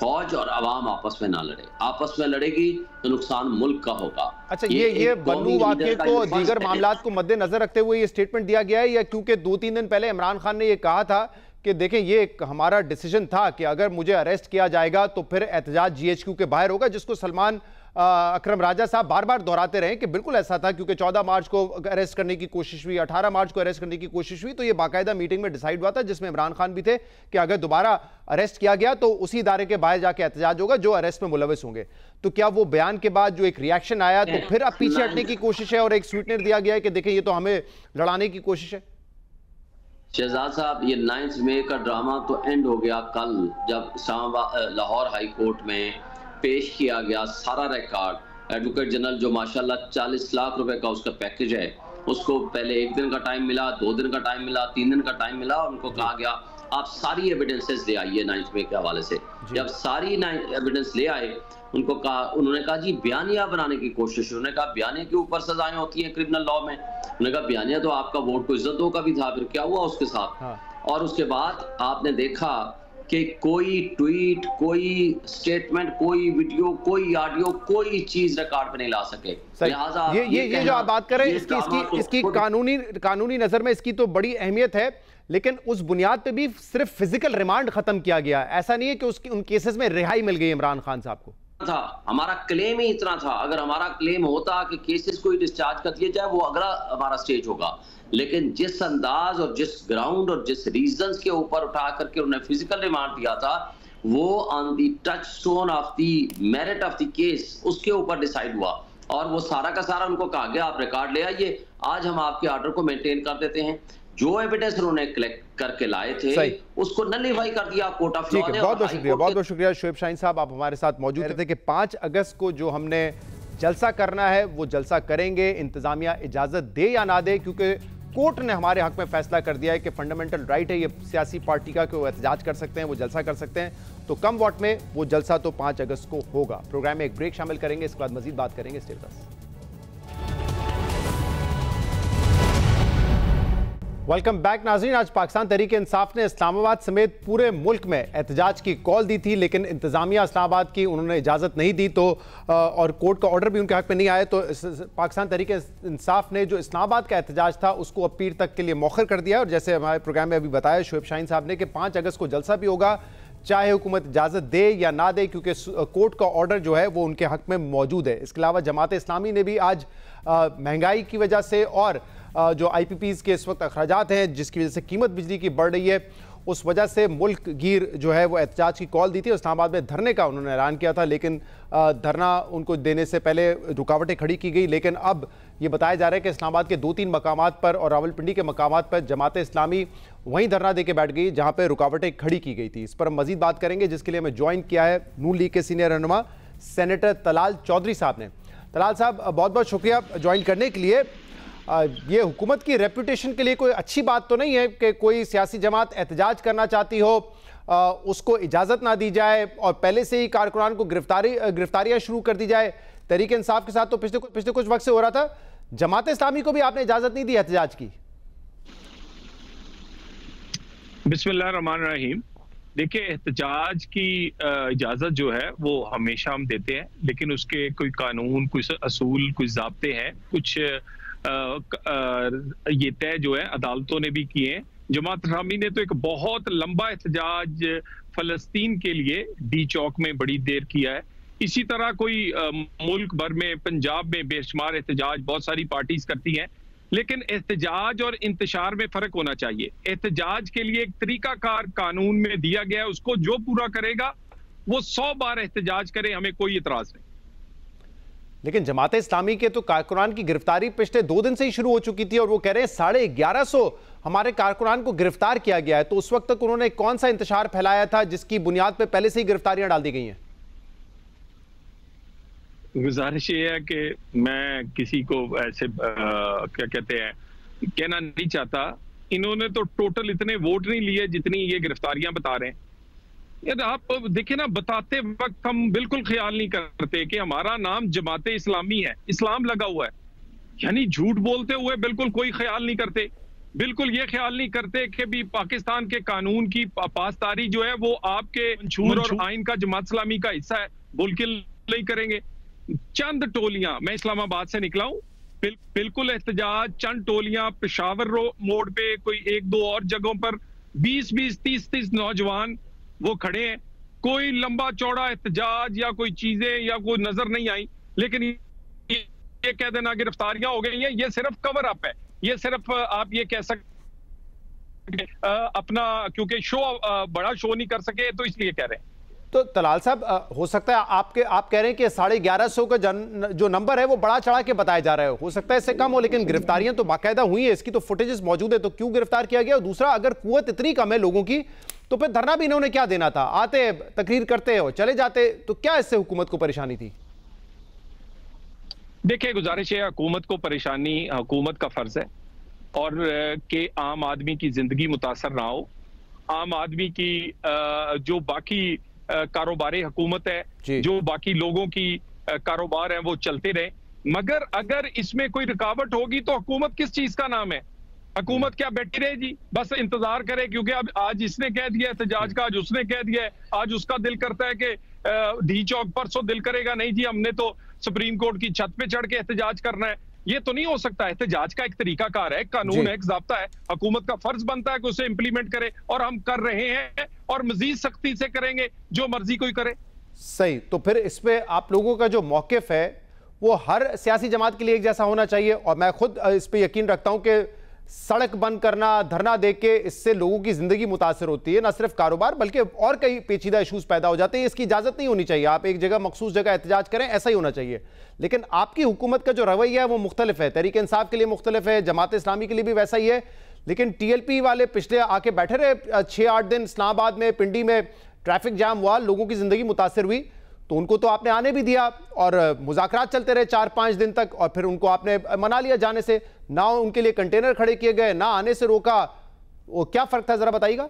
फौज और अवाम आपस में ना लड़े, आपस में लड़ेगी तो नुकसान मुल्क का होगा। अच्छा, ये बन्नू वाक़े को दीगर मामलात को मद्देनजर रखते हुए ये स्टेटमेंट दिया गया है, या क्योंकि 2-3 दिन पहले इमरान खान ने ये कहा था कि देखें ये एक हमारा डिसीजन था कि अगर मुझे अरेस्ट किया जाएगा तो फिर एहतजाज GHQ के बाहर होगा, जिसको सलमान अकरम राजा साहब बार बार दोहराते रहे कि बिल्कुल ऐसा था, क्योंकि 14 मार्च को अरेस्ट करने की कोशिश हुई, 18 मार्च को अरेस्ट करने की कोशिश हुई, तो ये बाकायदा मीटिंग में डिसाइड हुआ था जिसमें इमरान खान भी थे कि अगर दोबारा अरेस्ट किया गया तो उसी इदारे के बाहर जाके एहतजाज होगा जो अरेस्ट में मुलविस होंगे। तो क्या वो बयान के बाद जो एक रिएक्शन आया तो फिर अब पीछे हटने की कोशिश है और एक स्वीटनर दिया गया है कि देखें ये तो हमें लड़ाने की कोशिश है? शहजाद साहब, ये 9 मई का ड्रामा तो एंड हो गया कल, जब लाहौर हाई कोर्ट में पेश किया गया सारा रिकॉर्ड। एडवोकेट जनरल जो माशाल्लाह 40 लाख रुपए का उसका पैकेज है, उसको पहले 1 दिन का टाइम मिला, 2 दिन का टाइम मिला, 3 दिन का टाइम मिला, और उनको कहा गया आप सारी एविडेंसेस ले आइए 9 मई के हवाले से। जब सारी एविडेंस ले आए, उन्होंने कहा जी बयानिया बनाने की कोशिश। उन्होंने कहा बयानिया के ऊपर सजाएं होती हैं क्रिमिनल लॉ में। उन्होंने कहा बयानिया तो आपका वोट को इज्जतों का भी था, फिर क्या हुआ उसके साथ? और उसके बाद आपने देखा कि कोई ट्वीट, कोई स्टेटमेंट, कोई वीडियो, कोई ऑडियो, कोई चीज रिकॉर्ड पे नहीं ला सके। लिहाजा ये जो आप बात कर रहे हैं इसकी कानूनी नजर में इसकी तो बड़ी अहमियत है, लेकिन उस बुनियाद पे भी सिर्फ फिजिकल रिमांड खत्म किया गया। ऐसा नहीं है कि उन केसेस में रिहाई मिल गई इमरान खान साहब को। था हमारा क्लेम ही इतना था। अगर हमारा क्लेम होता कि केसेस को ही डिस्चार्ज कर दिया जाए, वो अगला हमारा स्टेज होगा। लेकिन जिस अंदाज और जिस ग्राउंड और जिस रीजंस के ऊपर उठा करके उन्होंने फिजिकल रिमांड दिया था, वो on the touch stone of the merit of the case, उसके ऊपर डिसाइड हुआ। और वो सारा का सारा उनको कहा गया आप रिकॉर्ड ले आइए, आज हम आपके ऑर्डर को मेंटेन कर देते हैं। जो एविडेंस उन्होंने कलेक्ट करके लाए थे उसको नलिफाई कर दिया कोर्ट ऑफ लॉ ने। बहुत बहुत शुक्रिया शोएब शाहीन साहब, आप हमारे साथ मौजूद थे कि 5 अगस्त को जो हमने जलसा करना है वो जलसा करेंगे, इंतजामिया इजाजत दे या ना दे, क्योंकि कोर्ट ने हमारे हक में फैसला कर दिया है कि फंडामेंटल राइट है ये सियासी पार्टी का कि वो एहतजाज कर सकते हैं, वो जलसा कर सकते हैं। तो कम वोट में वो जलसा तो 5 अगस्त को होगा। प्रोग्राम में एक ब्रेक शामिल करेंगे, इसके बाद मजीद बात करेंगे। Stay with us. Welcome back नाज़रीन। आज पाकिस्तान तहरीक इंसाफ ने इस्लामाबाद समेत पूरे मुल्क में एहतजाज की कॉल दी थी, लेकिन इंतजामिया इस्लामाबाद की उन्होंने इजाज़त नहीं दी, तो और कोर्ट का ऑर्डर भी उनके हक में नहीं आया। तो पाकिस्तान तहरीक इंसाफ ने जो इस्लामाबाद का एहतजाज था उसको अब पीर तक के लिए मौखर कर दिया। और जैसे हमारे प्रोग्राम में अभी बताया शोएब शाहीन साहब ने कि 5 अगस्त को जलसा भी होगा, चाहे हुकूमत इजाज़त दे या ना दे, क्योंकि कोर्ट का ऑर्डर जो है वो उनके हक में मौजूद है। इसके अलावा जमात इस्लामी ने भी आज महंगाई की वजह से और जो IPPs के इस वक्त अखराजात हैं जिसकी वजह से कीमत बिजली की बढ़ रही है, उस वजह से मुल्क गिर जो है वो एहतजाज की कॉल दी थी। इस्लामाबाद में धरने का उन्होंने ऐलान किया था, लेकिन धरना उनको देने से पहले रुकावटें खड़ी की गई। लेकिन अब ये बताया जा रहा है कि इस्लामाबाद के 2-3 मकामात पर और रावलपिंडी के मकामात पर जमात इस्लामी वहीं धरना दे के बैठ गई जहाँ पर रुकावटें खड़ी की गई थी। इस पर हम मजीद बात करेंगे, जिसके लिए हमें ज्वाइन किया है नून लीग के सीनियर रहनुमा सेनेटर तलाल चौधरी साहब ने। तलाल साहब, बहुत बहुत शुक्रिया ज्वाइन करने के लिए। ये हुकूमत की रेपुटेशन के लिए कोई अच्छी बात तो नहीं है कि कोई सियासी जमात एहतजाज करना चाहती हो, उसको इजाज़त ना दी जाए और पहले से ही कारकुनान को गिरफ्तारियां शुरू कर दी जाए। तहरीक इंसाफ के साथ तो पिछले कुछ वक्त से हो रहा था, जमात इस्लामी को भी आपने इजाज़त नहीं दी एहतजाज की। बिस्मिल्लाहिर्रहमानिर्रहीम। देखिए, एहतजाज की इजाज़त जो है वो हमेशा हम देते हैं, लेकिन उसके कोई कानून, कुछ असूल, कुछ ज़ाब्ते हैं, कुछ ये तय जो है अदालतों ने भी किए हैं। जमात इस्लामी ने तो एक बहुत लंबा एहतजाज फ़लस्तीन के लिए डी चौक में बड़ी देर किया है। इसी तरह कोई मुल्क भर में, पंजाब में बेशुमार एहतजाज बहुत सारी पार्टीज करती हैं, लेकिन एहतजाज और इंतशार में फर्क होना चाहिए। एहतजाज के लिए एक तरीकाकार कानून में दिया गया है, उसको जो पूरा करेगा वो 100 बार एहतजाज करे, हमें कोई इतराज नहीं। लेकिन जमात इस्लामी के तो कारकुनान की गिरफ्तारी पिछले 2 दिन से ही शुरू हो चुकी थी और वो कह रहे हैं 1150 हमारे कारकुनान को गिरफ्तार किया गया है। तो उस वक्त तक उन्होंने कौन सा इंतशार फैलाया था जिसकी बुनियाद पर पहले से ही गिरफ्तारियां डाल दी गई हैं? गुजारिश ये है कि मैं किसी को ऐसे क्या कहते हैं कहना नहीं चाहता। इन्होंने तो टोटल इतने वोट नहीं लिए जितनी ये गिरफ्तारियां बता रहे हैं। यार आप देखिए ना, बताते वक्त हम बिल्कुल ख्याल नहीं करते कि हमारा नाम जमात इस्लामी है, इस्लाम लगा हुआ है, यानी झूठ बोलते हुए बिल्कुल कोई ख्याल नहीं करते। बिल्कुल ये ख्याल नहीं करते कि भी पाकिस्तान के कानून की पासदारी जो है वो आपके मंशूर और आइन का जमात इस्लामी का हिस्सा है, बिल्कुल नहीं करेंगे। चंद टोलियां, मैं इस्लामाबाद से निकला हूं, बिल्कुल एहतजाज, चंद टोलियां पेशावर मोड़ पे, कोई 1-2 और जगहों पर 20-20, 30-30 नौजवान वो खड़े हैं। कोई लंबा चौड़ा एहतजाज या कोई चीजें या कोई नजर नहीं आई। लेकिन ये कह देना गिरफ्तारियां हो गई हैं, ये सिर्फ कवर अप है। ये सिर्फ आप ये कह सकते अपना, क्योंकि शो बड़ा शो नहीं कर सके तो इसलिए कह रहे हैं। तो तलाल साहब, हो सकता है आप कह रहे हैं कि 1150 का जो नंबर है वो बड़ा चढ़ा के बताया जा रहा है, हो सकता है इससे कम हो, लेकिन गिरफ्तारियां तो बाकायदा हुई है, इसकी तो फुटेजेस मौजूद है। तो क्यों गिरफ्तार किया गया? और दूसरा, अगर कुव्वत इतनी कम है लोगों की तो फिर धरना भी इन्होंने क्या देना था? आते, तकरीर करते और चले जाते, तो क्या इससे हुकूमत को परेशानी थी? देखिए, गुजारिश है, हुकूमत को परेशानी हुकूमत का फर्ज है और कि आम आदमी की जिंदगी मुतासर ना हो। आम आदमी की जो बाकी कारोबारी हुकूमत है, जो बाकी लोगों की कारोबार है वो चलते रहे। मगर अगर इसमें कोई रुकावट होगी तो हुकूमत किस चीज का नाम है? हुकूमत क्या बैठी रहेगी, बस इंतजार करे? क्योंकि अब आज इसने कह दिया एहतजाज का, आज उसने कह दिया है, आज उसका दिल करता है कि डी चौक, परसों दिल करेगा नहीं जी हमने तो सुप्रीम कोर्ट की छत पे चढ़ के एहतजाज करना है। ये तो नहीं हो सकता। एहतजाज का एक तरीकाकार है, कानून है, एक ज़ाब्ता है। हुकूमत का फर्ज बनता है कि उसे इंप्लीमेंट करे और हम कर रहे हैं और मजीद सख्ती से करेंगे, जो मर्जी कोई करे। सही। तो फिर इस पे आप लोगों का जो मौकिफ है वो हर सियासी जमात के लिए एक जैसा होना चाहिए। और मैं खुद इस पे यकीन रखता हूं कि सड़क बंद करना, धरना देके इससे लोगों की जिंदगी मुतासर होती है, ना सिर्फ कारोबार बल्कि और कई पेचीदा इशूज पैदा हो जाते हैं। इसकी इजाजत नहीं होनी चाहिए। आप एक जगह, मखसूस जगह एहतजाज करें, ऐसा ही होना चाहिए। लेकिन आपकी हुकूमत का जो रवैया है वो मुख्तलिफ है, तहरीक इंसाफ के लिए मुख्तलिफ है, जमात इस्लामी के लिए भी वैसा ही है। लेकिन TLP वाले पिछले आके बैठे रहे 6-8 दिन इस्लामाबाद में, पिंडी में ट्रैफिक जाम हुआ, लोगों की जिंदगी मुतासर हुई, तो उनको तो आपने आने भी दिया और मुज़ाकरात चलते रहे 4-5 दिन तक, और फिर उनको आपने मना लिया जाने से। ना उनके लिए कंटेनर खड़े किए गए, ना आने से रोका। वो क्या फर्क था, जरा बताइएगा।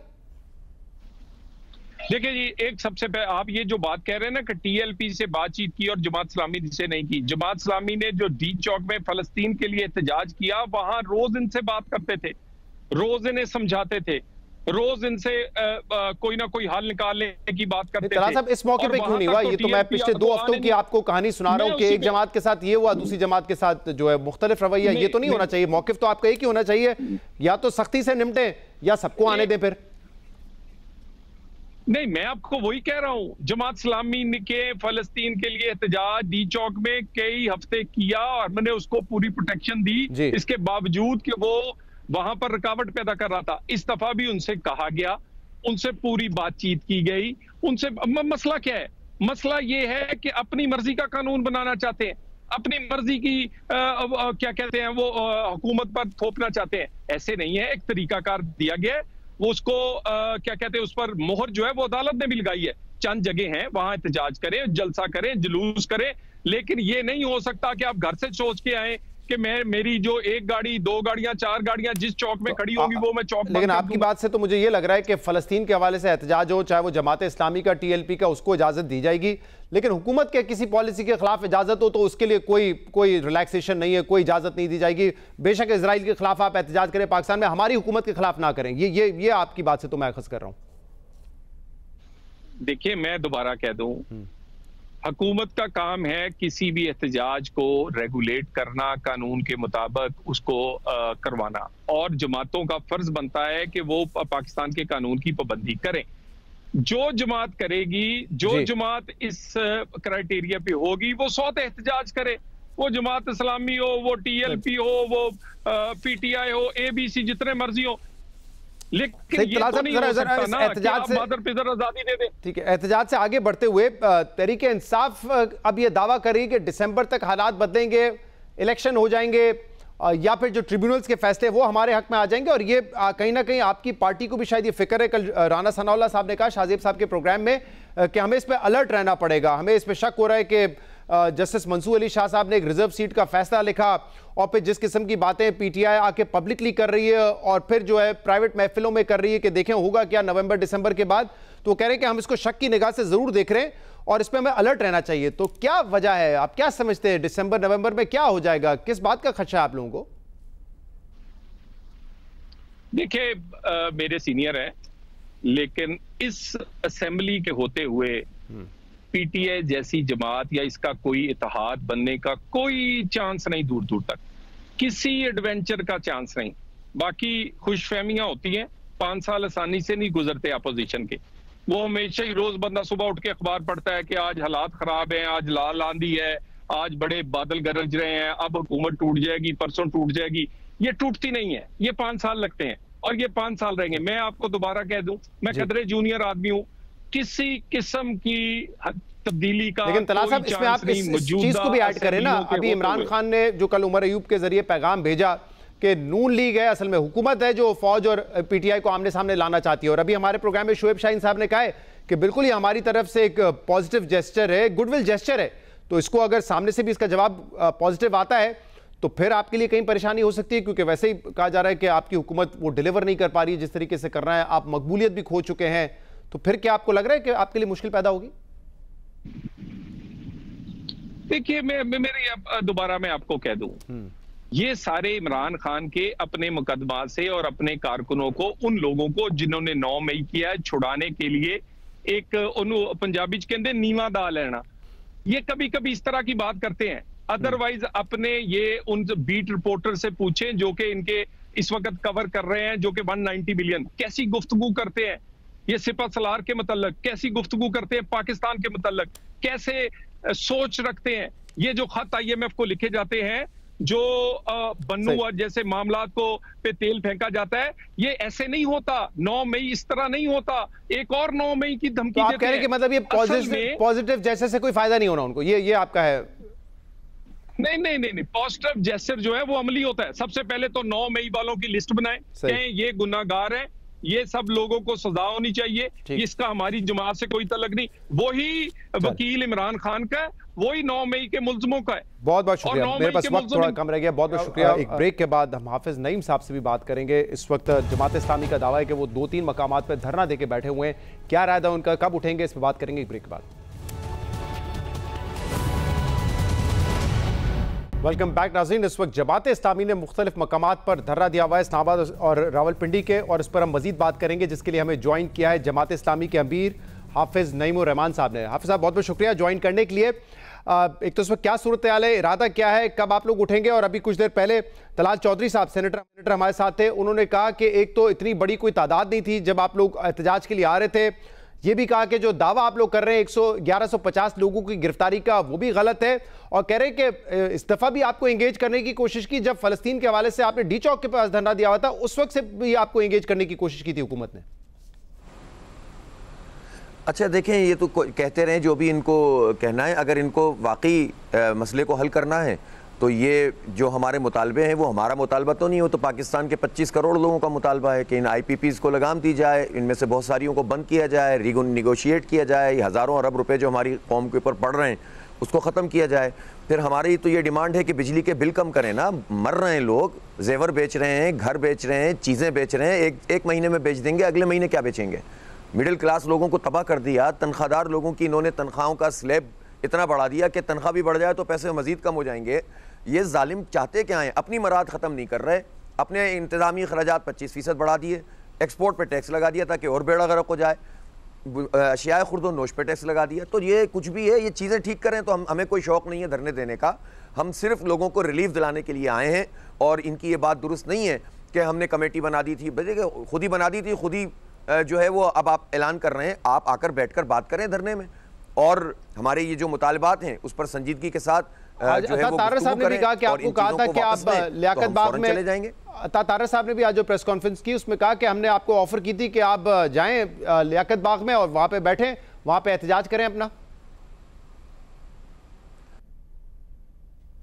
देखिए जी, एक सबसे पहले आप ये जो बात कह रहे हैं ना कि TLP से बातचीत की और जमात इस्लामी से नहीं की। जमात इस्लामी ने जो डी चौक में फलस्तीन के लिए एहतजाज किया, वहां रोज इनसे बात करते थे, रोज इन्हें समझाते थे, रोज इनसे कोई ना कोई हल निकालने की बात करते थे। साहब, इस मौके पे क्यों नहीं हुआ? ये तो मैं पिछले 2 हफ्तों की आपको कहानी सुना रहा हूं कि एक जमात के साथ ये हुआ, दूसरी जमात के साथ जो है मुख्तलिफ रवैया। ये तो नहीं होना चाहिए। मौकिफ तो आपका एक ही होना चाहिए, या तो सख्ती से निपटे या सबको आने दें। फिर नहीं, मैं आपको वही कह रहा हूं, जमात इस्लामी के फलस्तीन के लिए एहतजाज डी चौक में कई हफ्ते किया और मैंने उसको पूरी प्रोटेक्शन दी। इसके बावजूद कि वो वहां पर रुकावट पैदा कर रहा था। इस दफा भी उनसे कहा गया, उनसे पूरी बातचीत की गई। उनसे मसला क्या है? मसला ये है कि अपनी मर्जी का कानून बनाना चाहते हैं, अपनी मर्जी की क्या कहते हैं वो हुकूमत पर थोपना चाहते हैं। ऐसे नहीं है, एक तरीकाकार दिया गया है, वो उसको क्या कहते हैं, उस पर मोहर जो है वो अदालत ने भी लगाई है। चंद जगह हैं वहां एहतजाज करें, जलसा करें, जुलूस करें, लेकिन ये नहीं हो सकता कि आप घर से सोच के आए कि मेरी जो एक गाड़ी, दो गाड़ियां, चार गाड़ियां जिस चौक में खड़ी होंगी वो मैं चौक। लेकिन आपकी बात से तो मुझे ये लग रहा है कि फलस्तीन के हवाले से एहतजाज हो, चाहे वो जमात इस्लामी का, TLP का, उसको इजाजत दी जाएगी, लेकिन हुकूमत के किसी पॉलिसी के खिलाफ इजाजत हो तो उसके लिए कोई रिलैक्सेशन नहीं है, कोई इजाजत नहीं दी जाएगी। बेशक इजराइल के खिलाफ आप एहतजाज करें पाकिस्तान में, हमारी हुकूमत के खिलाफ ना करें। ये आपकी बात से तो मैं अखज़ कर रहा हूं। देखिए, मैं दोबारा कह दूं, हुकूमत का काम है किसी भी एहतजाज को रेगुलेट करना, कानून के मुताबिक उसको करवाना, और जमातों का फर्ज बनता है कि वो पाकिस्तान के कानून की पाबंदी करें। जो जमात करेगी, जो जमात इस क्राइटेरिया पे होगी, वो 100 एहतजाज करे। वो जमात इस्लामी हो, वो TLP हो, वो PTI हो, ABC, जितने मर्जी हो, लेकिन ये तो नहीं हो सकता ना कि आप मादर पिदर आजादी दे दें। ठीक है, एहतजाज से आगे बढ़ते हुए तहरीके इंसाफ अब ये दावा कर रही है कि दिसंबर तक हालात बदलेंगे, इलेक्शन हो जाएंगे, या फिर जो ट्रिब्यूनल्स के फैसले वो हमारे हक में आ जाएंगे। और ये कहीं ना कहीं आपकी पार्टी को भी शायद ये फिक्र है। कल राना सनाउल्लाह साहब ने कहा शाहजेब साहब के प्रोग्राम में कि हमें इस पर अलर्ट रहना पड़ेगा। हमें इस पर शक हो रहा है कि जस्टिस मंसूर अली शाह साहब ने एक रिजर्व सीट का फैसला लिखा, और फिर जिस किस्म की बातें PTI आके पब्लिकली कर रही है और फिर जो है प्राइवेट महफिलों में कर रही है कि देखें होगा क्या नवंबर दिसंबर के बाद, तो कह रहे हैं कि हम इसको शक की निगाह से जरूर देख रहे हैं और इस पर हमें अलर्ट रहना चाहिए। तो क्या वजह है, आप क्या समझते हैं दिसंबर नवंबर में क्या हो जाएगा, किस बात का खदशा है आप लोगों को? देखिए, मेरे सीनियर हैं, लेकिन इस असेंबली के होते हुए PTI जैसी जमात या इसका कोई इत्तेहाद बनने का कोई चांस नहीं, दूर दूर तक किसी एडवेंचर का चांस नहीं। बाकी खुशफहमियां होती हैं, 5 साल आसानी से नहीं गुजरते अपोजिशन के। वो हमेशा ही रोज बंदा सुबह उठ के अखबार पढ़ता है कि आज हालात खराब हैं, आज लाल आंधी है, आज बड़े बादल गरज रहे हैं, अब हुकूमत टूट जाएगी, परसों टूट जाएगी। ये टूटती नहीं है, ये 5 साल लगते हैं और ये 5 साल रहेंगे। मैं आपको दोबारा कह दूं, मैं कदरे जूनियर आदमी हूं, किसी किस्म की तब्दीली का, लेकिन तलाश साहब इसमें आप इस चीज को भी ऐड करें ना। अभी इमरान खान ने जो कल उमर अयूब के जरिए पैगाम भेजा कि नून लीग है असल में हुकूमत है जो फौज और PTI को आमने सामने लाना चाहती है, और अभी हमारे प्रोग्राम में शोएब शाहीन साहब ने कहा है कि बिल्कुल ये हमारी तरफ से एक पॉजिटिव जेस्चर है, गुडविल जेस्चर है। तो इसको अगर सामने से भी इसका जवाब पॉजिटिव आता है तो फिर आपके लिए कहीं परेशानी हो सकती है, क्योंकि वैसे ही कहा जा रहा है कि आपकी हुकूमत वो डिलीवर नहीं कर पा रही है जिस तरीके से करना है, आप मकबूलियत भी खो चुके हैं। तो फिर क्या आपको लग रहा है कि आपके लिए मुश्किल पैदा होगी? देखिए, मैं दोबारा मैं आपको कह दूं, ये सारे इमरान खान के अपने मुकदमा से और अपने कारकुनों को, उन लोगों को जिन्होंने 9 मई किया है, छुड़ाने के लिए एक पंजाबी कहते नीवा दा लेना, ये कभी कभी इस तरह की बात करते हैं। अदरवाइज अपने ये उन बीट रिपोर्टर से पूछें जो कि इनके इस वक्त कवर कर रहे हैं, जो कि 190 बिलियन कैसी गुफ्तगू करते हैं, ये सिपा सलार के मतलब कैसी गुफ्तगू करते हैं, पाकिस्तान के मतलब कैसे सोच रखते हैं। ये जो खत IMF को लिखे जाते हैं, जो बन्नू जैसे मामलात को पे तेल फेंका जाता है, ये ऐसे नहीं होता। 9 मई इस तरह नहीं होता। एक और 9 मई की धमकी तो आप कह रहे हैं कि मतलब ये पॉजिटिव जैसे से कोई फायदा नहीं होना उनको, ये आपका है? नहीं, पॉजिटिव जेस्चर जो है वो अमली होता है। सबसे पहले तो 9 मई वालों की लिस्ट बनाएं, कहें ये गुनाहगार हैं, ये सब लोगों को सजा होनी चाहिए, इसका हमारी जमात से कोई तल्लुक नहीं। वही वकील इमरान खान का, वही 9 मई के मुल्ज़िमों का है। बहुत बहुत शुक्रिया, मेरे पास वक्त थोड़ा कम रह गया, बहुत बहुत शुक्रिया। एक ब्रेक के बाद हम हाफिज नईम साहब से भी बात करेंगे। इस वक्त जमात इस्लामी का दावा है कि वो 2-3 मकामात पर धरना देके बैठे हुए हैं, क्या राय था उनका, कब उठेंगे, इस पर बात करेंगे एक ब्रेक के बाद। वेलकम बैक नाज़रीन। इस वक्त जमात इस्लामी ने मुख्तलिफ मकामात पर धरना दिया हुआ है, इस्लामाबाद और रावलपिंडी के, और इस पर हम मजीद बात करेंगे, जिसके लिए हमें ज्वाइन किया है जमात इस्लामी के अमीर हाफिज नईमुर रहमान साहब ने। हाफिज साहब बहुत बहुत शुक्रिया ज्वाइन करने के लिए। एक तो इस वक्त क्या सूरत हाल है, इरादा क्या है, कब आप लोग उठेंगे? और अभी कुछ देर पहले तलाल चौधरी साहब सेनेटर हमारे साथ थे, उन्होंने कहा कि एक तो इतनी बड़ी कोई तादाद नहीं थी जब आप लोग एहतजाज के लिए आ रहे थे, ये भी कहा कि जो दावा आप लोग कर रहे हैं 1150 लोगों की गिरफ्तारी का, वो भी गलत है, और कह रहे हैं कि इस दफा भी आपको एंगेज करने की कोशिश की। जब फलस्तीन के हवाले से आपने डी चौक के पास धरना दिया हुआ था, उस वक्त से भी आपको एंगेज करने की कोशिश की थी हुकूमत ने। अच्छा देखें, ये तो कहते रहे जो भी इनको कहना है, अगर इनको वाकई मसले को हल करना है तो ये जो हमारे मुतालबे हैं वो हमारा मुतालबा तो नहीं हो, तो पाकिस्तान के 25 करोड़ लोगों का मुतालबा है कि इन IPPs को लगाम दी जाए, इनमें से बहुत सारियों को बंद किया जाए, निगोशिएट किया जाए, हज़ारों अरब रुपए जो हमारी कौम के ऊपर पड़ रहे हैं उसको ख़त्म किया जाए। फिर हमारी तो ये डिमांड है कि बिजली के बिल कम करें ना, मर रहे हैं लोग, जेवर बेच रहे हैं, घर बेच रहे हैं, चीज़ें बेच रहे हैं, एक महीने में बेच देंगे, अगले महीने क्या बेचेंगे। मिडिल क्लास लोगों को तबाह कर दिया, तनख्वाहदार लोगों की इन्होंने तनख्वाहों का स्लैब इतना बढ़ा दिया कि तनख्वाह भी बढ़ जाए तो पैसे मज़ीद कम हो जाएंगे। ये जालिम चाहते क्या हैं? अपनी मराद ख़त्म नहीं कर रहे, अपने इंतज़ामी खर्चात 25% बढ़ा दिए, एक्सपोर्ट पे टैक्स लगा दिया ताकि और बेड़ा गर्क हो जाए, अशियाए खुर्द नोश पे टैक्स लगा दिया। तो ये कुछ भी है, ये चीज़ें ठीक करें तो हमें कोई शौक़ नहीं है धरने देने का। हम सिर्फ लोगों को रिलीफ दिलाने के लिए आए हैं और इनकी ये बात दुरुस्त नहीं है कि हमने कमेटी बना दी थी, खुद ही बना दी थी, खुद ही जो है वो अब आप ऐलान कर रहे हैं। आप आकर बैठकर बात करें धरने में और हमारे ये जो मुतालबात हैं उस पर संजीदगी के साथ जो है वो तारा साहब ने भी कहा कि आपको कहा था कि आप लियाकत बाग में चले जाएंगे। तारा साहब ने भी आज जो प्रेस कॉन्फ्रेंस की उसमें कहा कि हमने आपको ऑफर की थी कि आप जाएं लियाकत बाग में और वहां पे बैठें, वहां पे एहतजाज करें अपना।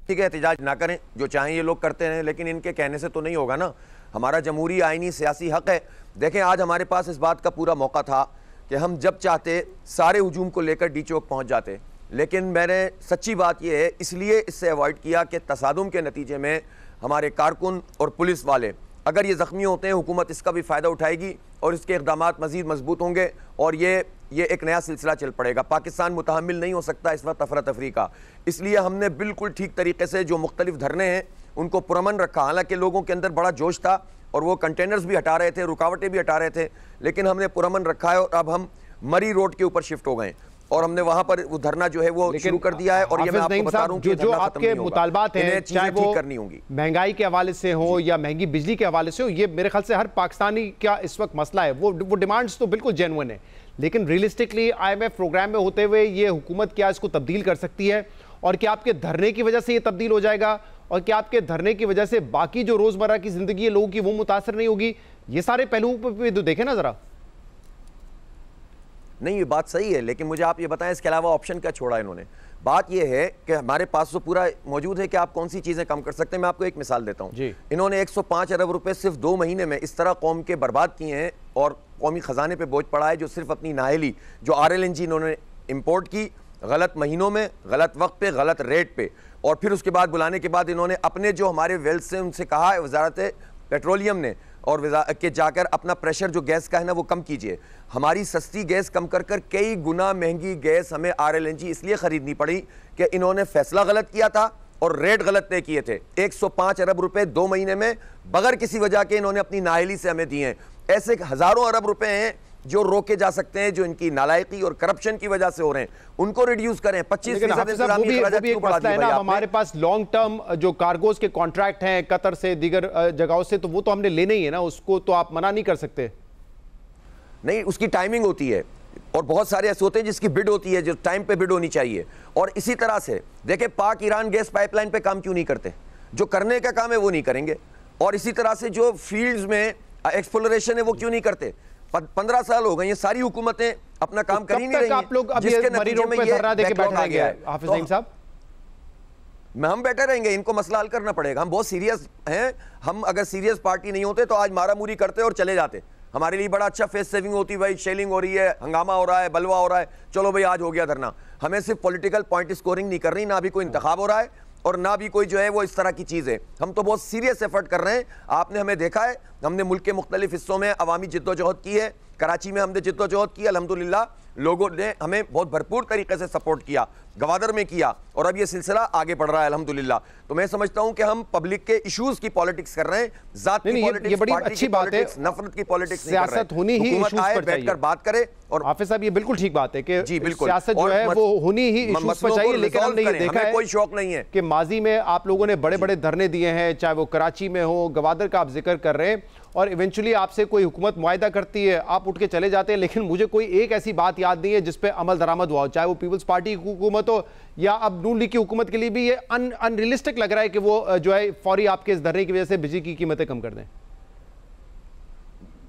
ठीक है, एहतजाज ना करें, जो चाहें ये लोग करते हैं, लेकिन इनके कहने से तो नहीं होगा ना। हमारा जमहूरी आईनी सियासी हक है। देखें, आज हमारे पास इस बात का पूरा मौका था कि हम जब चाहते सारे हुजूम को लेकर डी चौक पहुंच जाते, लेकिन मैंने सच्ची बात यह है इसलिए इससे अवॉइड किया कि तसादुम के नतीजे में हमारे कारकुन और पुलिस वाले अगर ये ज़ख्मी होते हैं, हुकूमत इसका भी फ़ायदा उठाएगी और इसके इक़दामात मज़ीद मजबूत होंगे और ये एक नया सिलसिला चल पड़ेगा। पाकिस्तान मुतहम्मिल नहीं हो सकता इस वक्त अफरा तफरी का। इसलिए हमने बिल्कुल ठीक तरीके से जो मुख्तलिफ धरने हैं उनको पुरअमन रखा। हालांकि लोगों के अंदर बड़ा जोश था और वो कंटेनर्स भी हटा रहे थे, रुकावटें भी हटा रहे थे, लेकिन हमने पुरअमन रखा है और अब हम मरी रोड के ऊपर शिफ्ट हो गए और हमने वहां पर वो धरना जो है वो शुरू कर दिया है। और ये मैं आपको बता रहा हूं कि जो आपके मुतालबात हैं, चाहे वो करनी होंगी महंगाई के हवाले से हो या महंगी बिजली के हवाले से हो, ये मेरे ख्याल से हर पाकिस्तानी का इस वक्त मसला है। वो डिमांड्स तो बिल्कुल जेन्युइन है, लेकिन रियलिस्टिकली IMF प्रोग्राम में होते हुए ये हुकूमत क्या इसको तब्दील कर सकती है? और क्या आपके धरने की वजह से ये तब्दील हो जाएगा? और क्या आपके धरने की वजह से बाकी जो रोजमर्रा की जिंदगी है लोगों की वो मुतासर नहीं होगी? ये सारे पहलुओं पर तो देखें ना जरा। नहीं, ये बात सही है, लेकिन मुझे आप ये बताएं इसके अलावा ऑप्शन क्या छोड़ा इन्होंने। बात ये है कि हमारे पास तो पूरा मौजूद है कि आप कौन सी चीज़ें कम कर सकते हैं। मैं आपको एक मिसाल देता हूँ। इन्होंने 105 अरब रुपए सिर्फ 2 महीने में इस तरह कौम के बर्बाद किए हैं और कौमी ख़जाने पे बोझ पड़ा है, जो सिर्फ अपनी नाहली जो RLNG इन्होंने इम्पोर्ट की गलत महीनों में, गलत वक्त पे, गलत रेट पे, और फिर उसके बाद बुलाने के बाद इन्होंने अपने जो हमारे वेल्थ से उनसे कहा है वजारत पेट्रोलियम ने और कि जाकर अपना प्रेशर जो गैस का है ना वो कम कीजिए। हमारी सस्ती गैस कम कर कर कई गुना महंगी गैस हमें RLNG इसलिए खरीदनी पड़ी कि इन्होंने फैसला गलत किया था और रेट गलत तय किए थे। 105 अरब रुपए 2 महीने में बगैर किसी वजह के इन्होंने अपनी नाअहली से हमें दिए हैं। ऐसे हजारों अरब रुपए हैं जो रोके जा सकते हैं, जो इनकी नालायकी और करप्शन की वजह से हो रहे हैं, उनको रिड्यूस करें। 25% हमारे पास लॉन्ग टर्म जो कार्गोज के कॉन्ट्रैक्ट हैं कतर से दीगर जगहों से, तो वो तो हमने लेने ही है ना, उसको तो आप मना नहीं कर सकते। नहीं, उसकी टाइमिंग होती है और बहुत सारे ऐसे होते हैं जिसकी बिड होती है, जो टाइम पे बिड होनी चाहिए। और इसी तरह से देखें, पाक ईरान गैस पाइपलाइन पे काम क्यों नहीं करते? जो करने का काम है वो नहीं करेंगे। और इसी तरह से जो फील्ड्स में एक्सप्लोरेशन है वो क्यों नहीं करते? 15 साल हो गए, ये सारी हुकूमतें अपना काम कर ही नहीं रही हैं। आप लोग अभी मरी रोड पे धरना देके बैठ रहे हैं हाफिज नईम साहब? हम बैठे रहेंगे, इनको मसला हल करना पड़ेगा। हम बहुत सीरियस हैं। हम अगर सीरियस पार्टी नहीं होते तो आज मारामुरी करते और चले जाते। हमारे लिए बड़ा अच्छा फेस सेविंग होती, भाई शेलिंग हो रही है, हंगामा हो रहा है, बलवा हो रहा है, चलो भाई आज हो गया धरना। हमें सिर्फ पॉलिटिकल पॉइंट स्कोरिंग नहीं करनी, ना भी कोई इंतखाब हो रहा है और ना भी कोई जो है वो इस तरह की चीज़ है। हम तो बहुत सीरियस एफर्ट कर रहे हैं। आपने हमें देखा है, हमने मुल्क के मुख्तलिफ हिस्सों में अवामी जिद्दोजहद की है। कराची में हमने जिद्दोजहद की, अल्हम्दुलिल्लाह लोगों ने हमें बहुत भरपूर तरीके से सपोर्ट किया, गवादर में किया, और अब ये सिलसिला आगे बढ़ रहा है अल्हम्दुलिल्लाह। तो मैं समझता हूं कि हम पब्लिक के इश्यूज की पॉलिटिक्स कर रहे हैं, जात की पॉलिटिक्स, ये बड़ी अच्छी बात है, नफरत की पॉलिटिक्स नहीं कर रहे। सियासत होनी ही इश्यूज पर बैठकर बात करे। और हाफिज साहब ये बिल्कुल ठीक बात है कि जी बिल्कुल सियासत जो है वो होनी ही इश्यूज पर चाहिए, लेकिन हमने ये देखा है कोई शौक नहीं है कि माजी में आप लोगों ने बड़े बड़े धरने दिए हैं, चाहे वो कराची में हो, गवादर का आप जिक्र कर रहे हैं, और इवेंचुअली आपसे कोई हुकूमत मुआहिदा करती है, आप उठ के चले जाते हैं। लेकिन मुझे कोई एक ऐसी बात याद नहीं है जिस पे अमल दरामद हुआ हो, चाहे वो पीपल्स पार्टी की हुकूमत हो या अब नून लीग की हुकूमत के लिए भी ये अनरियलिस्टिक लग रहा है कि वो जो है फौरी आपके इस धरने की वजह से बिजली की कीमतें कम कर दें।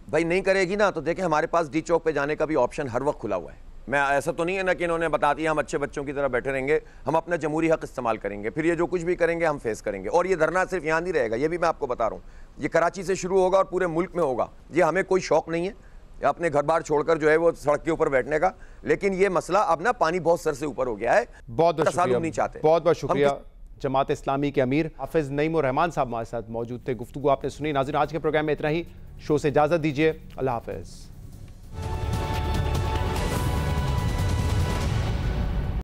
भाई नहीं करेगी ना तो देखें, हमारे पास डी चौक पे जाने का भी ऑप्शन हर वक्त खुला हुआ है। मैं ऐसा तो नहीं है ना कि इन्होंने बता दिया हम अच्छे बच्चों की तरह बैठे रहेंगे। हम अपना जमहूरी हक इस्तेमाल करेंगे, फिर ये जो कुछ भी करेंगे हम फेस करेंगे। और ये धरना सिर्फ यहाँ नहीं रहेगा, ये भी मैं आपको बता रहा हूँ, ये कराची से शुरू होगा और पूरे मुल्क में होगा। ये हमें कोई शौक नहीं है, या अपने घर बार छोड़कर जो है वो सड़क के ऊपर बैठने का। लेकिन ये मसला अब ना पानी बहुत सर से ऊपर हो गया है। बहुत बहुत शुक्रिया, नहीं चाहते। बहुत बहुत शुक्रिया। जमात इस्लामी के अमीर हाफिज नईम उर रहमान साहब हमारे साथ मौजूद थे। गुफ्तगू आपने सुनी। नाज़रीन, आज के प्रोग्राम में इतना ही। शो से इजाजत दीजिए। अल्लाह हाफिज।